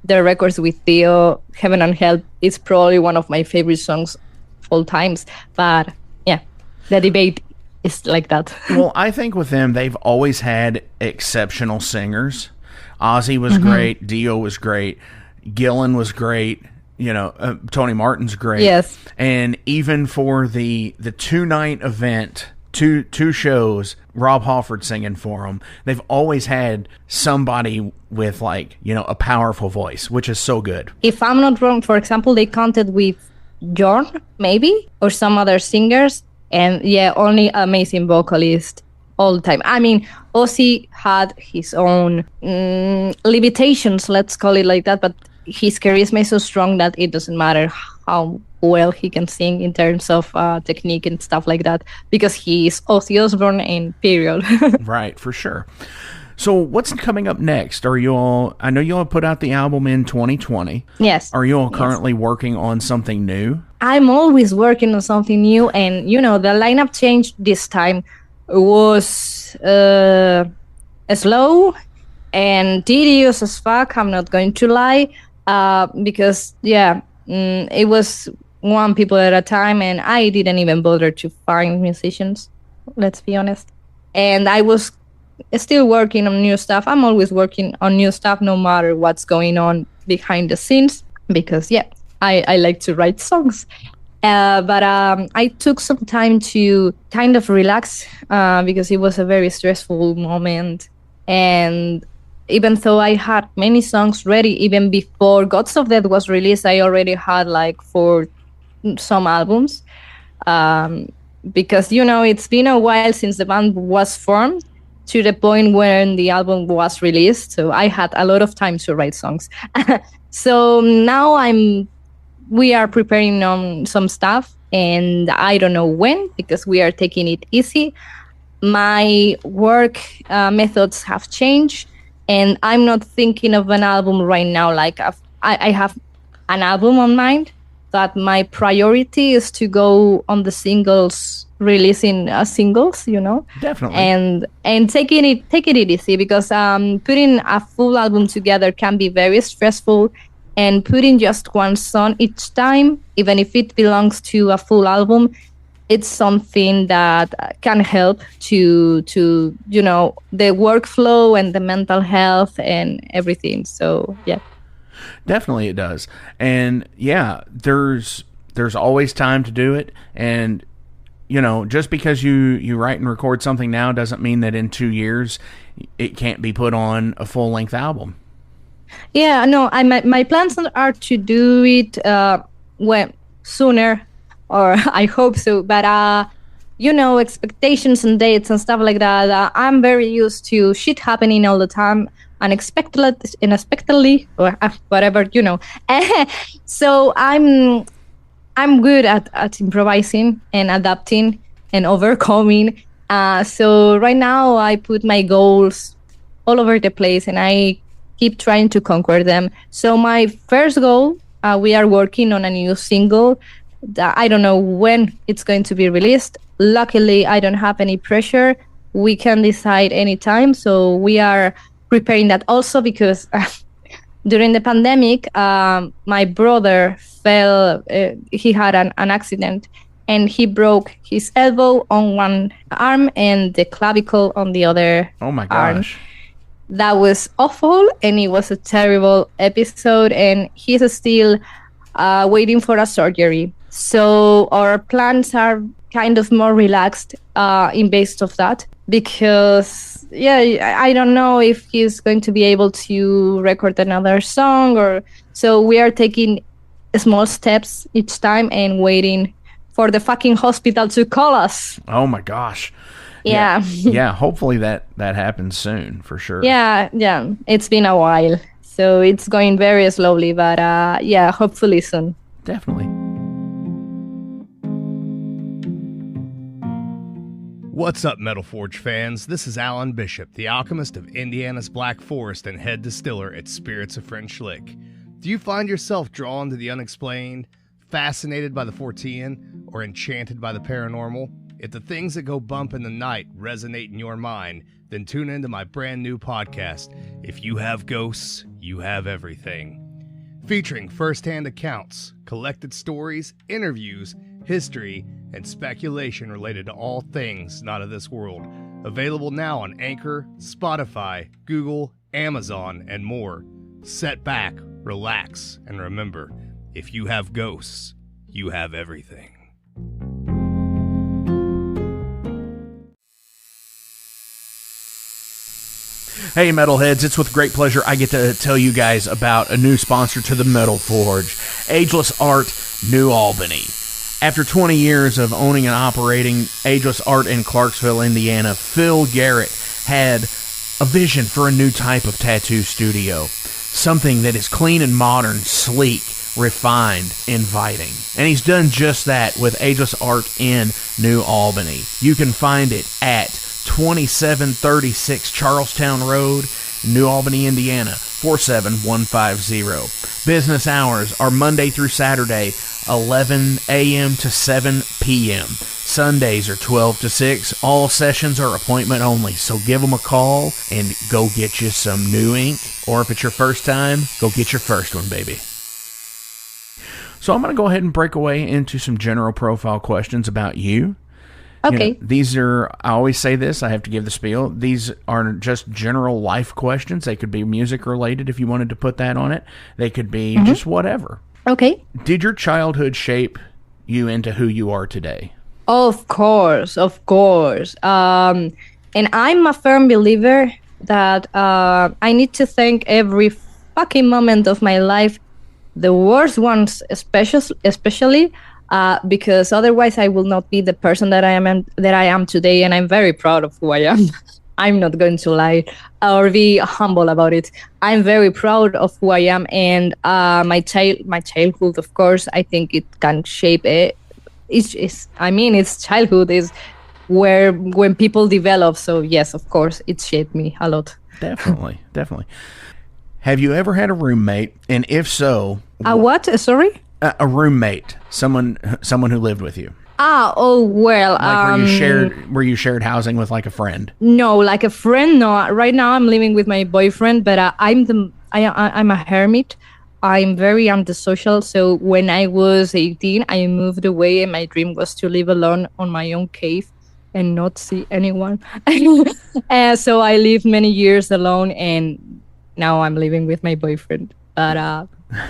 the records with Dio. Heaven and Hell is probably one of my favorite songs of all times. But yeah, the debate is like that. Well, I think with them, they've always had exceptional singers. Ozzy was great. Dio was great. Gillan was great. Tony Martin's great. Yes. And even for the 2-night event, two shows, Rob Halford singing for them, they've always had somebody with a powerful voice, which is so good. If I'm not wrong, for example, they counted with Jorn, maybe, or some other singers, and yeah, only amazing vocalist all the time. I mean, Ozzy had his own limitations, let's call it like that, but his charisma is so strong that it doesn't matter how well he can sing in terms of technique and stuff like that, because he is Ozzy Osbourne, and period. Right, for sure. So what's coming up next? I know you all put out the album in 2020. Yes. Are you all currently working on something new? I'm always working on something new, and the lineup change this time was slow and tedious as fuck, I'm not going to lie, because it was one people at a time, and I didn't even bother to find musicians, let's be honest. And I was still working on new stuff. I'm always working on new stuff, no matter what's going on behind the scenes, because I like to write songs. But I took some time to kind of relax because it was a very stressful moment. And even though I had many songs ready, even before Gods of Death was released, I already had like 4 some albums. Because, it's been a while since the band was formed, to the point when the album was released. So I had a lot of time to write songs. So now we are preparing on some stuff, and I don't know when, because we are taking it easy. My work methods have changed, and I'm not thinking of an album right now. Like I have an album on mind, but my priority is to go on the singles, releasing singles, Definitely. And taking it easy, because putting a full album together can be very stressful. And putting just one song each time, even if it belongs to a full album, it's something that can help to the workflow and the mental health and everything. So yeah, definitely it does. And yeah, there's always time to do it. And just because you write and record something now doesn't mean that in 2 years it can't be put on a full length album. Yeah, no, my plans are to do it sooner, or I hope so. But expectations and dates and stuff like that. I'm very used to shit happening all the time, unexpectedly, or whatever, So I'm good at improvising and adapting and overcoming. So right now I put my goals all over the place, and I keep trying to conquer them. So my first goal, we are working on a new single that I don't know when it's going to be released. Luckily, I don't have any pressure. We can decide anytime. So we are preparing that also, because during the pandemic, my brother fell. He had an accident, and he broke his elbow on one arm and the clavicle on the other Oh my gosh. arm. That was awful, and it was a terrible episode, and he's still waiting for a surgery. So our plans are kind of more relaxed in based of that, because I don't know if he's going to be able to record another song, or so we are taking small steps each time and waiting for the fucking hospital to call us. Oh my gosh. Yeah. Yeah, hopefully that happens soon, for sure. Yeah, it's been a while, so it's going very slowly, but hopefully soon. Definitely. What's up, Metal Forge fans? This is Alan Bishop, the alchemist of Indiana's Black Forest and head distiller at Spirits of French Lick. Do you find yourself drawn to the unexplained, fascinated by the Fortean, or enchanted by the paranormal? If the things that go bump in the night resonate in your mind, then tune into my brand new podcast, If You Have Ghosts, You Have Everything. Featuring first-hand accounts, collected stories, interviews, history, and speculation related to all things not of this world. Available now on Anchor, Spotify, Google, Amazon, and more. Set back, relax, and remember, if you have ghosts, you have everything. Hey Metalheads, it's with great pleasure I get to tell you guys about a new sponsor to the Metal Forge, Ageless Art, New Albany. After 20 years of owning and operating Ageless Art in Clarksville, Indiana, Phil Garrett had a vision for a new type of tattoo studio. Something that is clean and modern, sleek, refined, inviting. And he's done just that with Ageless Art in New Albany. You can find it at 2736 Charlestown Road, New Albany, Indiana, 47150. Business hours are Monday through Saturday, 11 a.m. to 7 p.m. Sundays are 12 to 6. All sessions are appointment only, so give them a call and go get you some new ink. Or if it's your first time, go get your first one, baby. So I'm going to go ahead and break away into some general profile questions about you. Okay. You know, these are, I always say this, I have to give the spiel. These are just general life questions. They could be music related if you wanted to put that on it. They could be just whatever. Okay. Did your childhood shape you into who you are today? Of course, of course. And I'm a firm believer that I need to thank every fucking moment of my life, the worst ones especially, because otherwise I will not be the person that I am today, and I'm very proud of who I am. I'm not going to lie or be humble about it. I'm very proud of who I am, and my childhood, of course, I think it can shape it. It's childhood is where when people develop. So yes, of course, it shaped me a lot. Definitely. Have you ever had a roommate? And if so, A what? Sorry? a roommate, someone who lived with you. Well, Like where you shared housing with like a friend. no, like a friend. No, right now I'm living with my boyfriend, but I'm a hermit. I'm very antisocial. So when I was 18, I moved away, and my dream was to live alone on my own cave and not see anyone. So I lived many years alone, and now I'm living with my boyfriend. But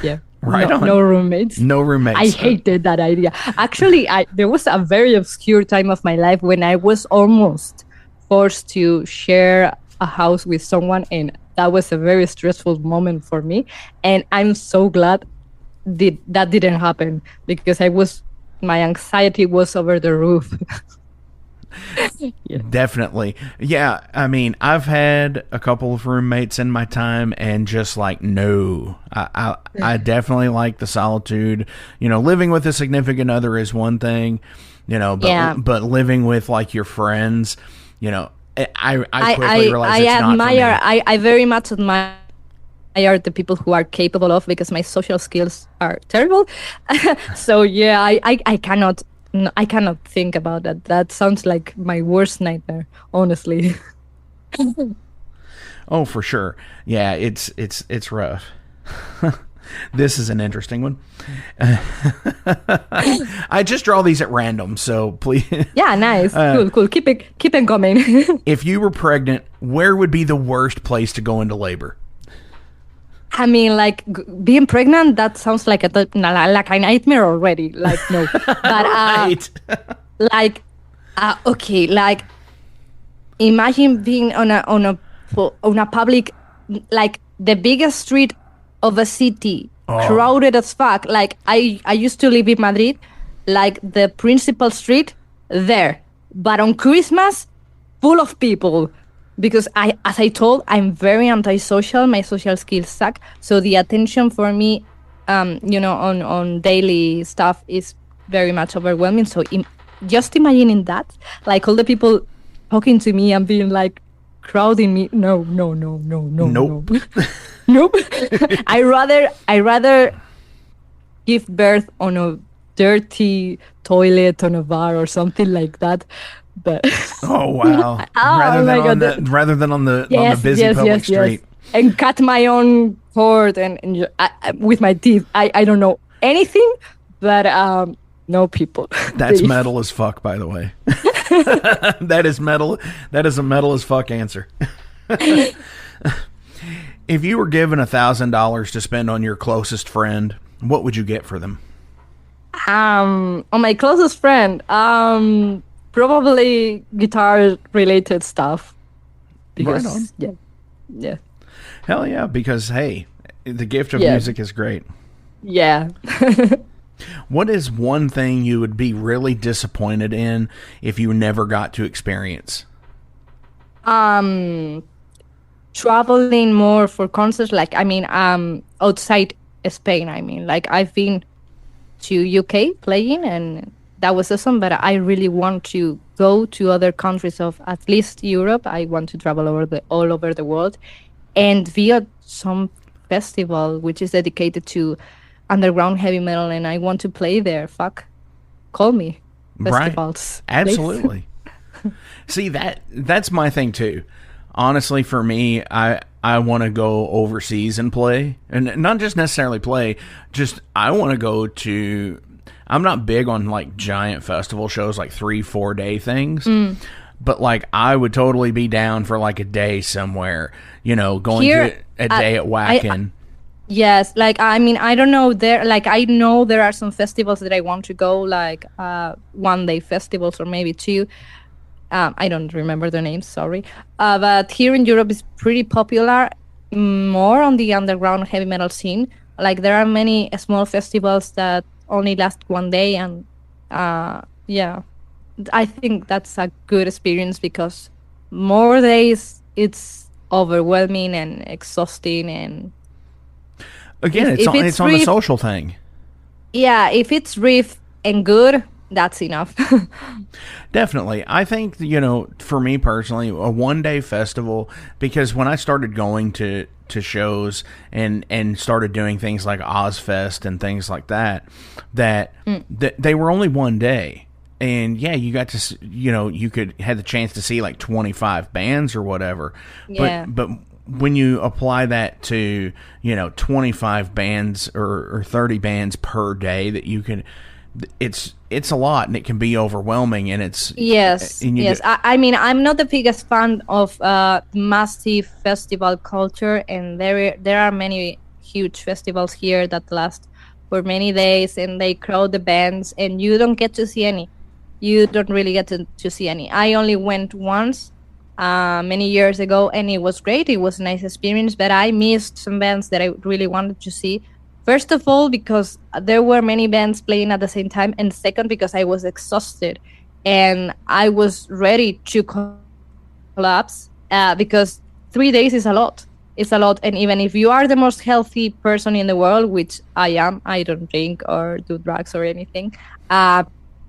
yeah, Right on. no roommates. No roommates. I hated that idea. Actually, there was a very obscure time of my life when I was almost forced to share a house with someone, and that was a very stressful moment for me. And I'm so glad that didn't happen, because my anxiety was over the roof. Definitely. Yeah, I mean, I've had a couple of roommates in my time, and just like, no. I definitely like the solitude. You know, living with a significant other is one thing, you know, but living with like your friends, you know, I quickly realized it's not for me. I very much admire the people who are capable of, because my social skills are terrible. So yeah, I cannot think about that. That sounds like my worst nightmare, honestly. Oh, for sure. Yeah, it's rough. This is an interesting one. I just draw these at random, so please. Yeah, nice. Cool. Keep it coming. If you were pregnant, where would be the worst place to go into labor? I mean, like, being pregnant, that sounds like a nightmare already. Like, no. But, Right. okay, like, imagine being on a public, like, the biggest street of a city, crowded as fuck. Like, I used to live in Madrid, like, the principal street there. But on Christmas, full of people. Because as I told, I'm very antisocial. My social skills suck. So the attention for me, on daily stuff is very much overwhelming. So just imagining that, like all the people talking to me and being like crowding me. No. Nope. Nope. I rather give birth on a dirty toilet on a bar or something like that. But oh wow! Rather than on the busy public street, and cut my own cord and with my teeth. I don't know anything, but no people. That's metal as fuck, by the way. That is metal. That is a metal as fuck answer. If you were given $1,000 to spend on your closest friend, what would you get for them? On my closest friend, probably guitar-related stuff. Because, right on. Yeah. Hell yeah, because, hey, the gift of music is great. Yeah. What is one thing you would be really disappointed in if you never got to experience? Traveling more for concerts. Like, I mean, outside Spain, I mean. Like, I've been to UK playing, and that was awesome, but I really want to go to other countries of at least Europe. I want to travel all over the world and be at some festival which is dedicated to underground heavy metal, and I want to play there. Fuck. Call me. Festivals. Right. Absolutely. See, that's my thing too. Honestly, for me, I want to go overseas and play, and not just necessarily play, just I want to go to. I'm not big on like giant festival shows, like 3-4 day things, but like I would totally be down for like a day somewhere, going to a day at Wacken. Yes, like I mean, I don't know there. Like I know there are some festivals that I want to go, like 1 day festivals or maybe 2. I don't remember the names, sorry. But here in Europe, it's pretty popular, more on the underground heavy metal scene. Like there are many small festivals that only last 1 day, and yeah, I think that's a good experience because more days it's overwhelming and exhausting, and again, it's on the social thing. Yeah, if it's riff and good, that's enough. Definitely. I think, for me personally, a 1 day festival, because when I started going to shows and started doing things like Ozfest and things like that, they were only 1 day. And yeah, you got to, you had the chance to see like 25 bands or whatever. Yeah. But when you apply that to, 25 bands or 30 bands per day that you can, it's a lot, and it can be overwhelming, and it's yes. I mean, I'm not the biggest fan of massive festival culture, and there are many huge festivals here that last for many days, and they crowd the bands, and you don't get to see any. You don't really get to see any. I only went once many years ago, and it was great. It was a nice experience, but I missed some bands that I really wanted to see. First of all, because there were many bands playing at the same time, and second, because I was exhausted and I was ready to collapse because 3 days is a lot. It's a lot, and even if you are the most healthy person in the world, which I am, I don't drink or do drugs or anything,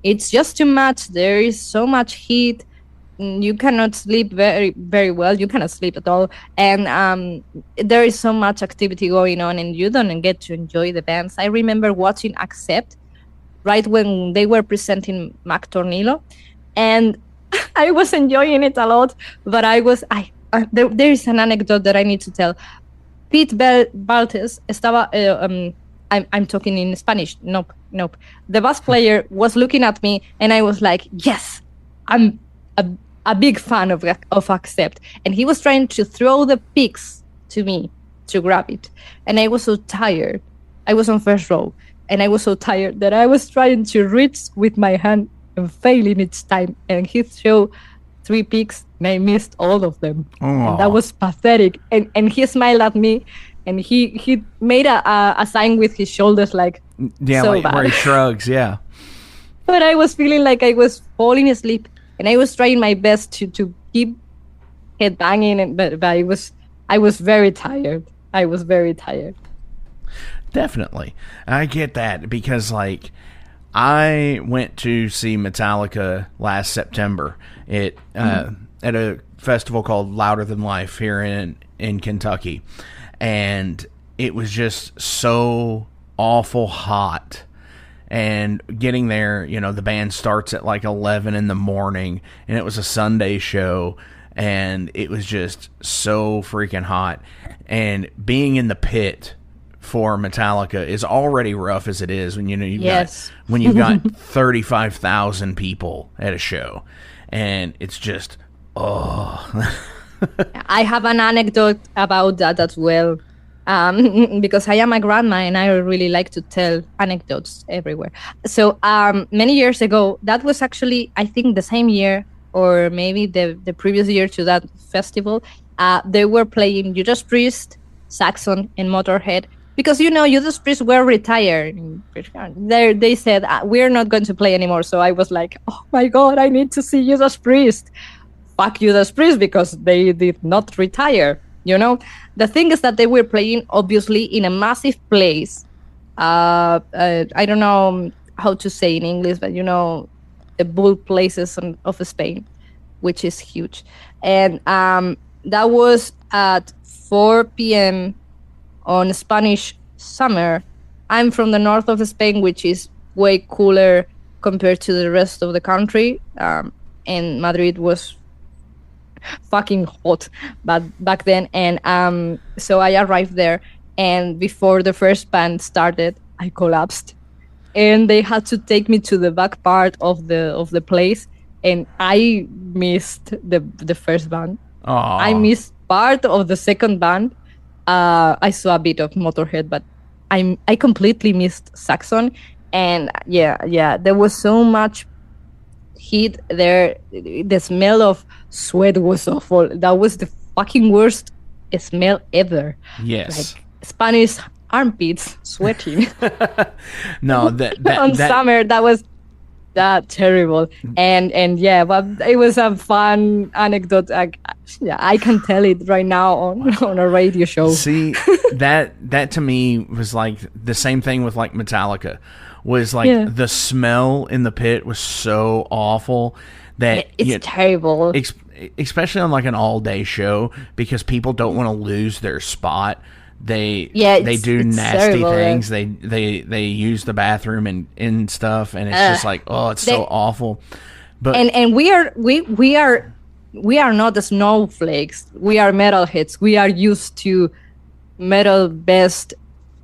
it's just too much. There is so much heat. You cannot sleep very, very well. You cannot sleep at all. And there is so much activity going on, and you don't get to enjoy the bands. I remember watching Accept right when they were presenting Mac Tornillo, and I was enjoying it a lot. But there is an anecdote that I need to tell. Pete Baltes estaba... I'm talking in Spanish. Nope. The bass player was looking at me, and I was like, yes, I'm a big fan of Accept, and he was trying to throw the picks to me to grab it, and I was so tired. I was on first row, and I was so tired that I was trying to reach with my hand and failing each time, and he threw 3 picks, and I missed all of them. And that was pathetic. And he smiled at me, and he made a sign with his shoulders like, yeah, so like bad. where he shrugs, yeah. But I was feeling like I was falling asleep. And I was trying my best to keep head banging, but I was very tired. I was very tired. Definitely. I get that because, like, I went to see Metallica last September at a festival called Louder Than Life here in Kentucky. And it was just so awful hot. And getting there, the band starts at like 11 in the morning, and it was a Sunday show, and it was just so freaking hot. And being in the pit for Metallica is already rough as it is when you've got 35,000 people at a show, and it's just I have an anecdote about that as well. Because I am a grandma and I really like to tell anecdotes everywhere. So many years ago, that was actually, I think, the same year or maybe the previous year to that festival, they were playing Judas Priest, Saxon, and Motorhead. Because, Judas Priest were retired. They said, we're not going to play anymore. So I was like, oh my God, I need to see Judas Priest. Fuck Judas Priest, because they did not retire. The thing is that they were playing obviously in a massive place. I don't know how to say in English, but the bull places of Spain, which is huge. And that was at 4 p.m. on Spanish summer. I'm from the north of Spain, which is way cooler compared to the rest of the country. And Madrid was fucking hot but back then. And so I arrived there, and before the first band started, I collapsed, and they had to take me to the back part of the place, and I missed the first band. Aww. I missed part of the second band. I saw a bit of Motorhead, but I completely missed Saxon. And yeah, there was so much heat there. The smell of sweat was awful. That was the fucking worst smell ever. Yes. Like Spanish armpits sweating. No, that on summer, that was terrible. And yeah, but it was a fun anecdote. I can tell it right now on a radio show. See, that to me was like the same thing with like Metallica. Was like the smell in the pit was so awful that it's terrible. Especially on like an all-day show, because people don't want to lose their spot. They do nasty terrible, things. They use the bathroom and stuff, and it's just like, oh, it's so awful. But and we are not the snowflakes. We are metalheads. We are used to metal best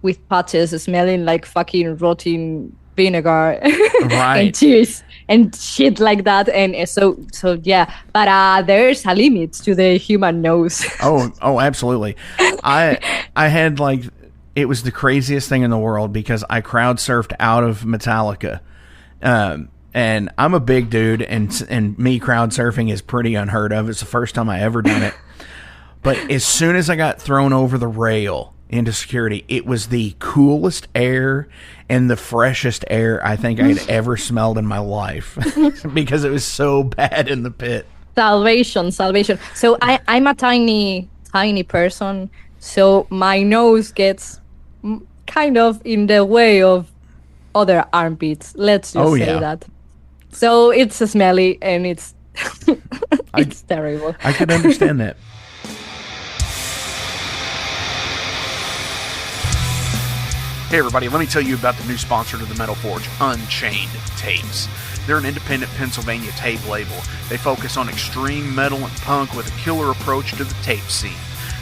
with patches smelling like fucking rotting vinegar and cheese and shit like that. And so yeah, but there's a limit to the human nose. oh absolutely. I had like, it was the craziest thing in the world because I crowd surfed out of Metallica, and I'm a big dude, and me crowd surfing is pretty unheard of. It's the first time I ever done it. But as soon as I got thrown over the rail into security, it was the coolest air and the freshest air I think I'd ever smelled in my life because it was so bad in the pit. Salvation. So I'm a tiny person, so my nose gets kind of in the way of other armpits. Let's just say that. So it's smelly and it's it's terrible. I could understand that. Hey everybody, let me tell you about the new sponsor to the Metal Forge, Unchained Tapes. They're an independent Pennsylvania tape label. They focus on extreme metal and punk with a killer approach to the tape scene.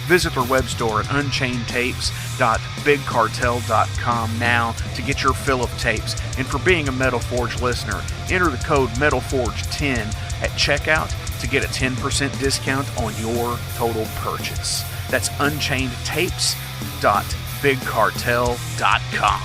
Visit their web store at unchainedtapes.bigcartel.com now to get your fill of tapes. And for being a Metal Forge listener, enter the code METALFORGE10 at checkout to get a 10% discount on your total purchase. That's unchainedtapes.bigcartel.com.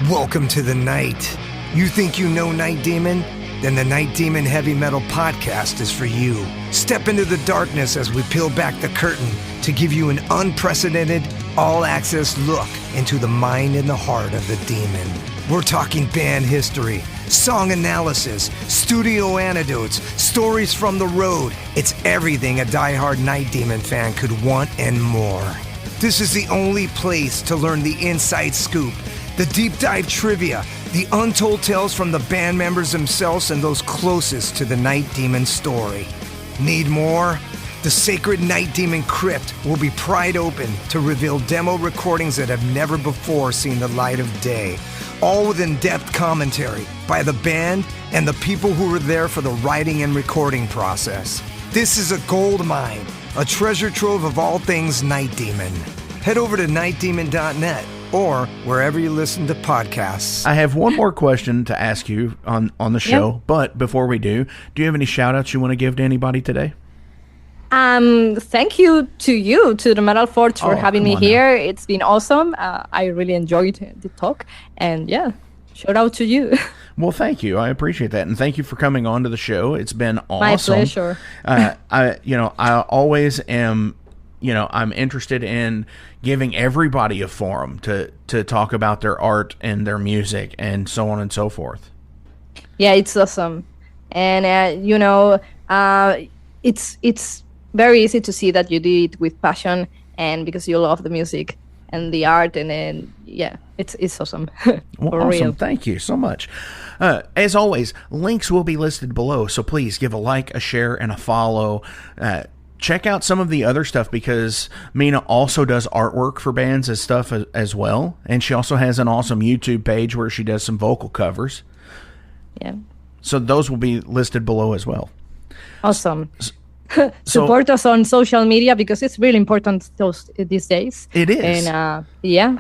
Welcome to the night. You think you know Night Demon? Then the Night Demon Heavy Metal Podcast is for you. Step into the darkness as we peel back the curtain to give you an unprecedented, all-access look into the mind and the heart of the demon. We're talking band history, song analysis, studio anecdotes, stories from the road. It's everything a diehard Night Demon fan could want and more. This is the only place to learn the inside scoop, the deep dive trivia, the untold tales from the band members themselves and those closest to the Night Demon story. Need more? The Sacred Night Demon Crypt will be pried open to reveal demo recordings that have never before seen the light of day, all with in-depth commentary by the band and the people who were there for the writing and recording process. This is a gold mine, a treasure trove of all things Night Demon. Head over to nightdemon.net or wherever you listen to podcasts. I have one more question to ask you on the show, but before we do you have any shout-outs you want to give to anybody today? Thank you to the Metal Forge for having me here. Now. It's been awesome. I really enjoyed the talk, and yeah, shout out to you. Well, thank you. I appreciate that, and thank you for coming on to the show. It's been awesome. My pleasure. I always am. I'm interested in giving everybody a forum to talk about their art and their music and so on and so forth. Yeah, it's awesome, and it's very easy to see that you do it with passion and because you love the music and the art, and then it's awesome. Well, awesome. Real. Thank you so much. As always, links will be listed below, so please give a like, a share, and a follow. Check out some of the other stuff because Mina also does artwork for bands and stuff as well, and she also has an awesome YouTube page where she does some vocal covers. Yeah. So those will be listed below as well. Awesome. Support us on social media because it's really important these days. It is. And yeah.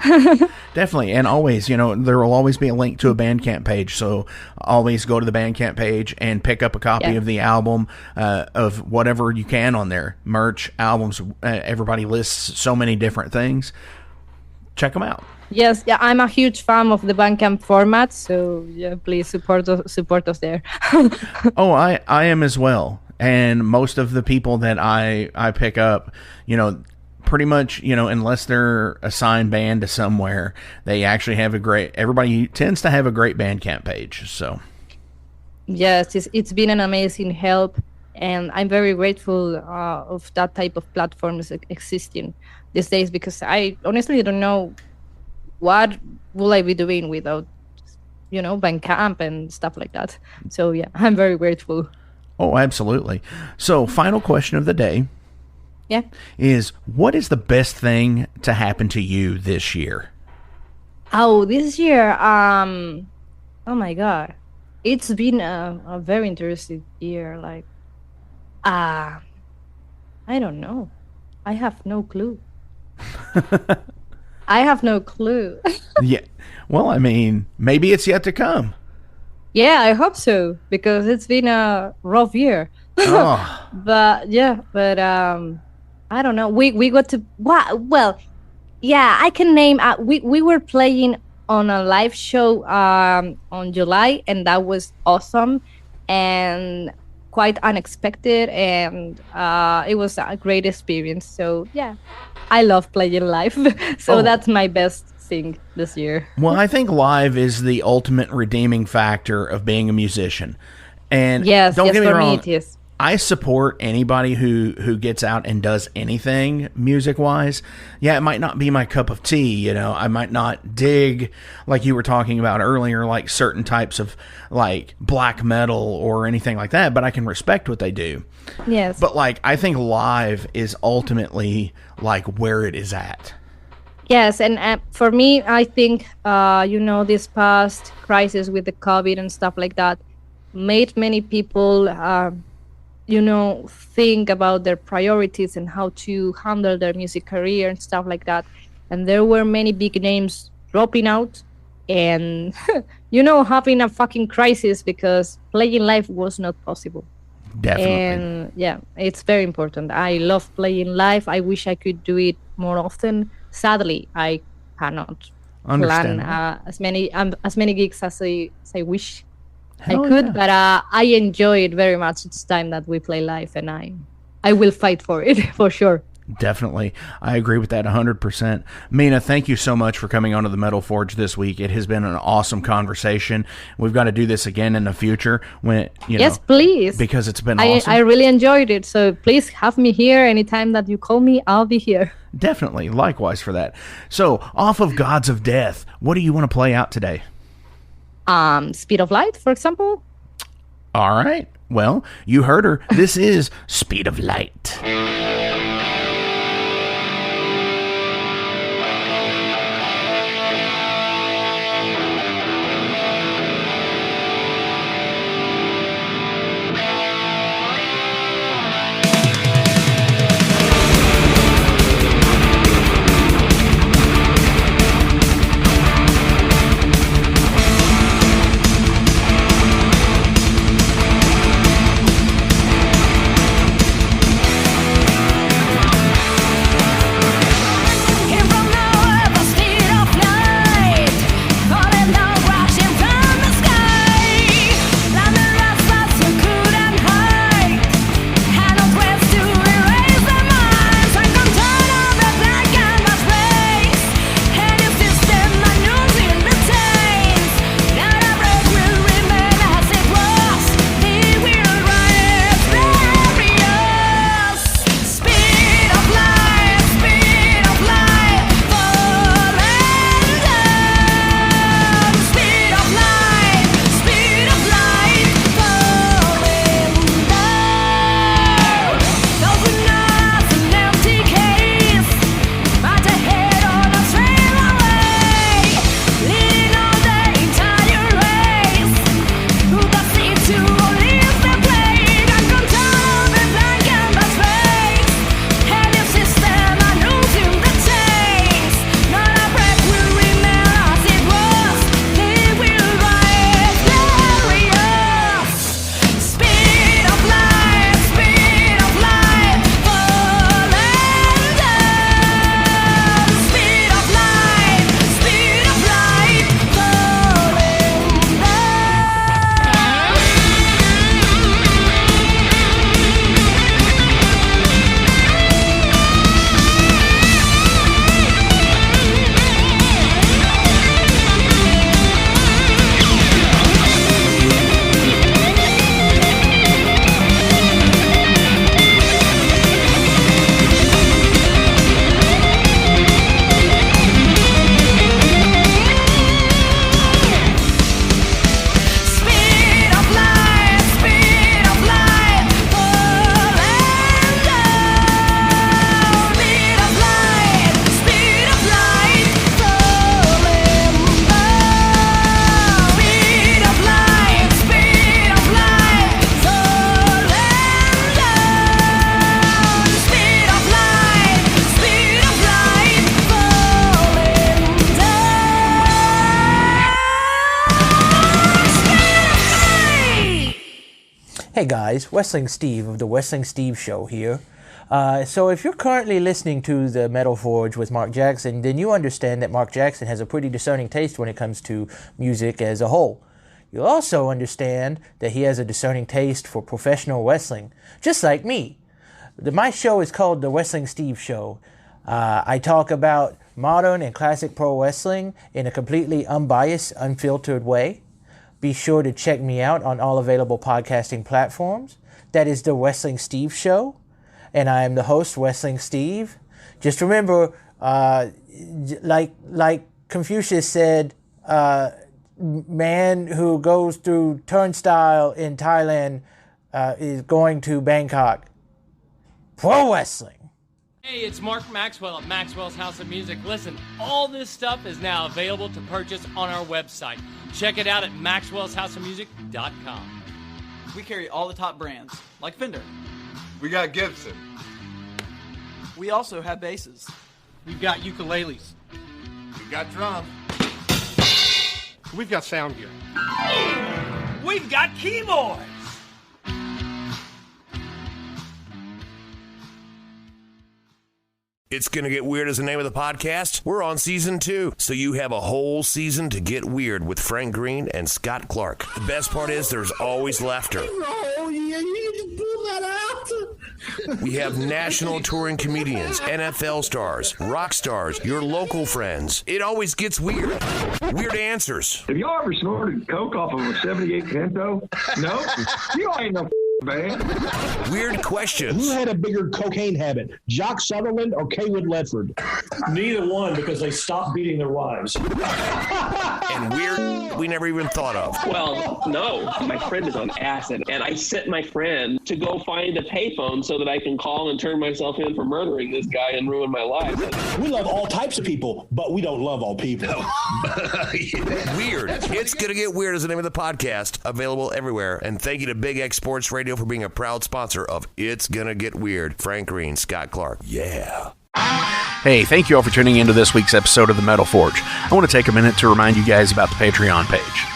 Definitely. And always, there will always be a link to a Bandcamp page. So always go to the Bandcamp page and pick up a copy of the album, of whatever you can on there. Merch, albums, everybody lists so many different things. Check them out. Yes, yeah, I'm a huge fan of the Bandcamp format. So yeah, please support us there. Oh, I am as well. And most of the people that I pick up, pretty much, unless they're assigned band to somewhere, they actually have everybody tends to have a great Bandcamp page. So, yes, it's been an amazing help. And I'm very grateful of that type of platforms existing these days because I honestly don't know what will I be doing without, Bandcamp and stuff like that. So, yeah, I'm very grateful. Oh, absolutely. So, final question of the day is, what is the best thing to happen to you this year? Oh, this year, oh my God. It's been a very interesting year. Like, I don't know. I have no clue. I have no clue. Yeah. Well, I mean, maybe it's yet to come. Yeah, I hope so because it's been a rough year. Oh. But I don't know. We got to well, yeah. I can name. We were playing on a live show on July, and that was awesome and quite unexpected, and it was a great experience. So yeah, I love playing live. So that's my best thing this year. Well, I think live is the ultimate redeeming factor of being a musician. And don't get me wrong, it is. I support anybody who gets out and does anything music-wise. Yeah, it might not be my cup of tea, I might not dig, like you were talking about earlier, like certain types of like black metal or anything like that, but I can respect what they do. Yes. But like, I think live is ultimately like where it is at. Yes, and for me, I think, this past crisis with the COVID and stuff like that made many people, think about their priorities and how to handle their music career and stuff like that. And there were many big names dropping out and, having a fucking crisis because playing live was not possible. Definitely. And yeah, it's very important. I love playing live. I wish I could do it more often. Sadly, I cannot plan as many gigs as I wish I could, but I enjoy it very much. It's time that we play live, and I will fight for it for sure. Definitely. I agree with that 100%. Mina, thank you so much for coming onto the Metal Forge this week. It has been an awesome conversation. We've got to do this again in the future when Yes, please. Because it's been awesome. I really enjoyed it. So please have me here anytime that you call me. I'll be here. Definitely. Likewise for that. So, off of Gods of Death, what do you want to play out today? Speed of Light, for example. All right. Well, you heard her. This is Speed of Light. Hey guys, Wrestling Steve of the Wrestling Steve Show here. So if you're currently listening to the Metal Forge with Mark Jackson, then you understand that Mark Jackson has a pretty discerning taste when it comes to music as a whole. You'll also understand that he has a discerning taste for professional wrestling, just like me. My show is called the Wrestling Steve Show. I talk about modern and classic pro wrestling in a completely unbiased, unfiltered way. Be sure to check me out on all available podcasting platforms. That is the Wrestling Steve Show. And I am the host, Wrestling Steve. Just remember, like Confucius said, man who goes through turnstile in Thailand is going to Bangkok. Pro wrestling. Hey, it's Mark Maxwell at Maxwell's House of Music. Listen, all this stuff is now available to purchase on our website. Check it out at maxwellshouseofmusic.com. We carry all the top brands, like Fender. We got Gibson. We also have basses. We've got ukuleles. We got drums. We've got sound gear. We've got keyboards. It's Gonna Get Weird is the name of the podcast. We're on season 2, so you have a whole season to get weird with Frank Green and Scott Clark. The best part is there's always laughter. Oh, yeah, you can pull that out. We have national touring comedians, NFL stars, rock stars, your local friends. It always gets weird. Weird answers. Have y'all ever snorted coke off of a 78 Pinto? No? You ain't no man. Weird questions. Who had a bigger cocaine habit, Jock Sutherland or Kaywood Ledford? Neither one, because they stopped beating their wives. And weird we never even thought of. Well, no. My friend is on acid, and I sent my friend to go find a payphone so that I can call and turn myself in for murdering this guy and ruin my life. We love all types of people, but we don't love all people. Weird. It's Gonna Get Weird is the name of the podcast, available everywhere. And thank you to Big X Sports Radio for being a proud sponsor of It's Gonna Get Weird. Frank Green, Scott Clark. Yeah. Hey, thank you all for tuning into this week's episode of the Metal Forge. I want to take a minute to remind you guys about the Patreon page.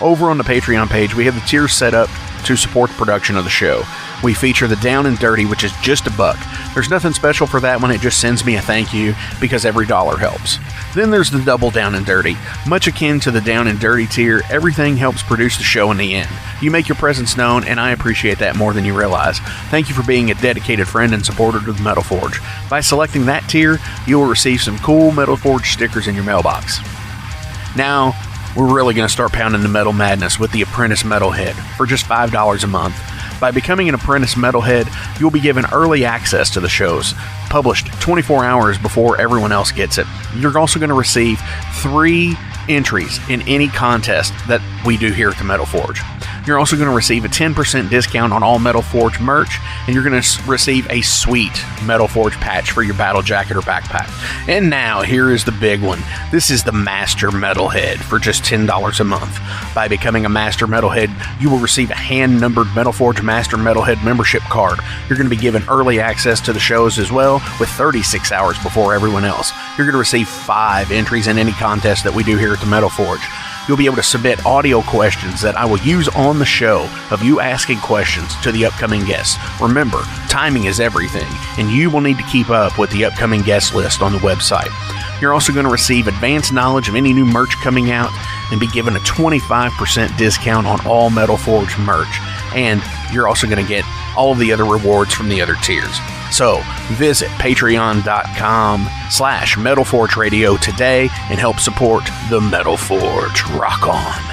Over on the Patreon page, we have the tiers set up to support the production of the show. We feature the Down and Dirty, which is just $1. There's nothing special for that one, it just sends me a thank you because every dollar helps. Then there's the Double Down and Dirty. Much akin to the Down and Dirty tier, everything helps produce the show in the end. You make your presence known, and I appreciate that more than you realize. Thank you for being a dedicated friend and supporter to the Metal Forge. By selecting that tier, you will receive some cool Metal Forge stickers in your mailbox. Now, we're really going to start pounding the metal madness with the Apprentice Metalhead for just $5 a month. By becoming an Apprentice Metalhead, you'll be given early access to the shows, published 24 hours before everyone else gets it. You're also going to receive 3 entries in any contest that we do here at the Metal Forge. You're also going to receive a 10% discount on all Metal Forge merch, and you're going to receive a sweet Metal Forge patch for your battle jacket or backpack. And now, here is the big one. This is the Master Metalhead for just $10 a month. By becoming a Master Metalhead, you will receive a hand-numbered Metal Forge Master Metalhead membership card. You're going to be given early access to the shows as well, with 36 hours before everyone else. You're going to receive 5 entries in any contest that we do here at the Metal Forge. You'll be able to submit audio questions that I will use on the show of you asking questions to the upcoming guests. Remember, timing is everything, and you will need to keep up with the upcoming guest list on the website. You're also going to receive advanced knowledge of any new merch coming out and be given a 25% discount on all Metal Forge merch. And you're also going to get all of the other rewards from the other tiers. So visit patreon.com/Metal Forge Radio today and help support the Metal Forge. Rock on.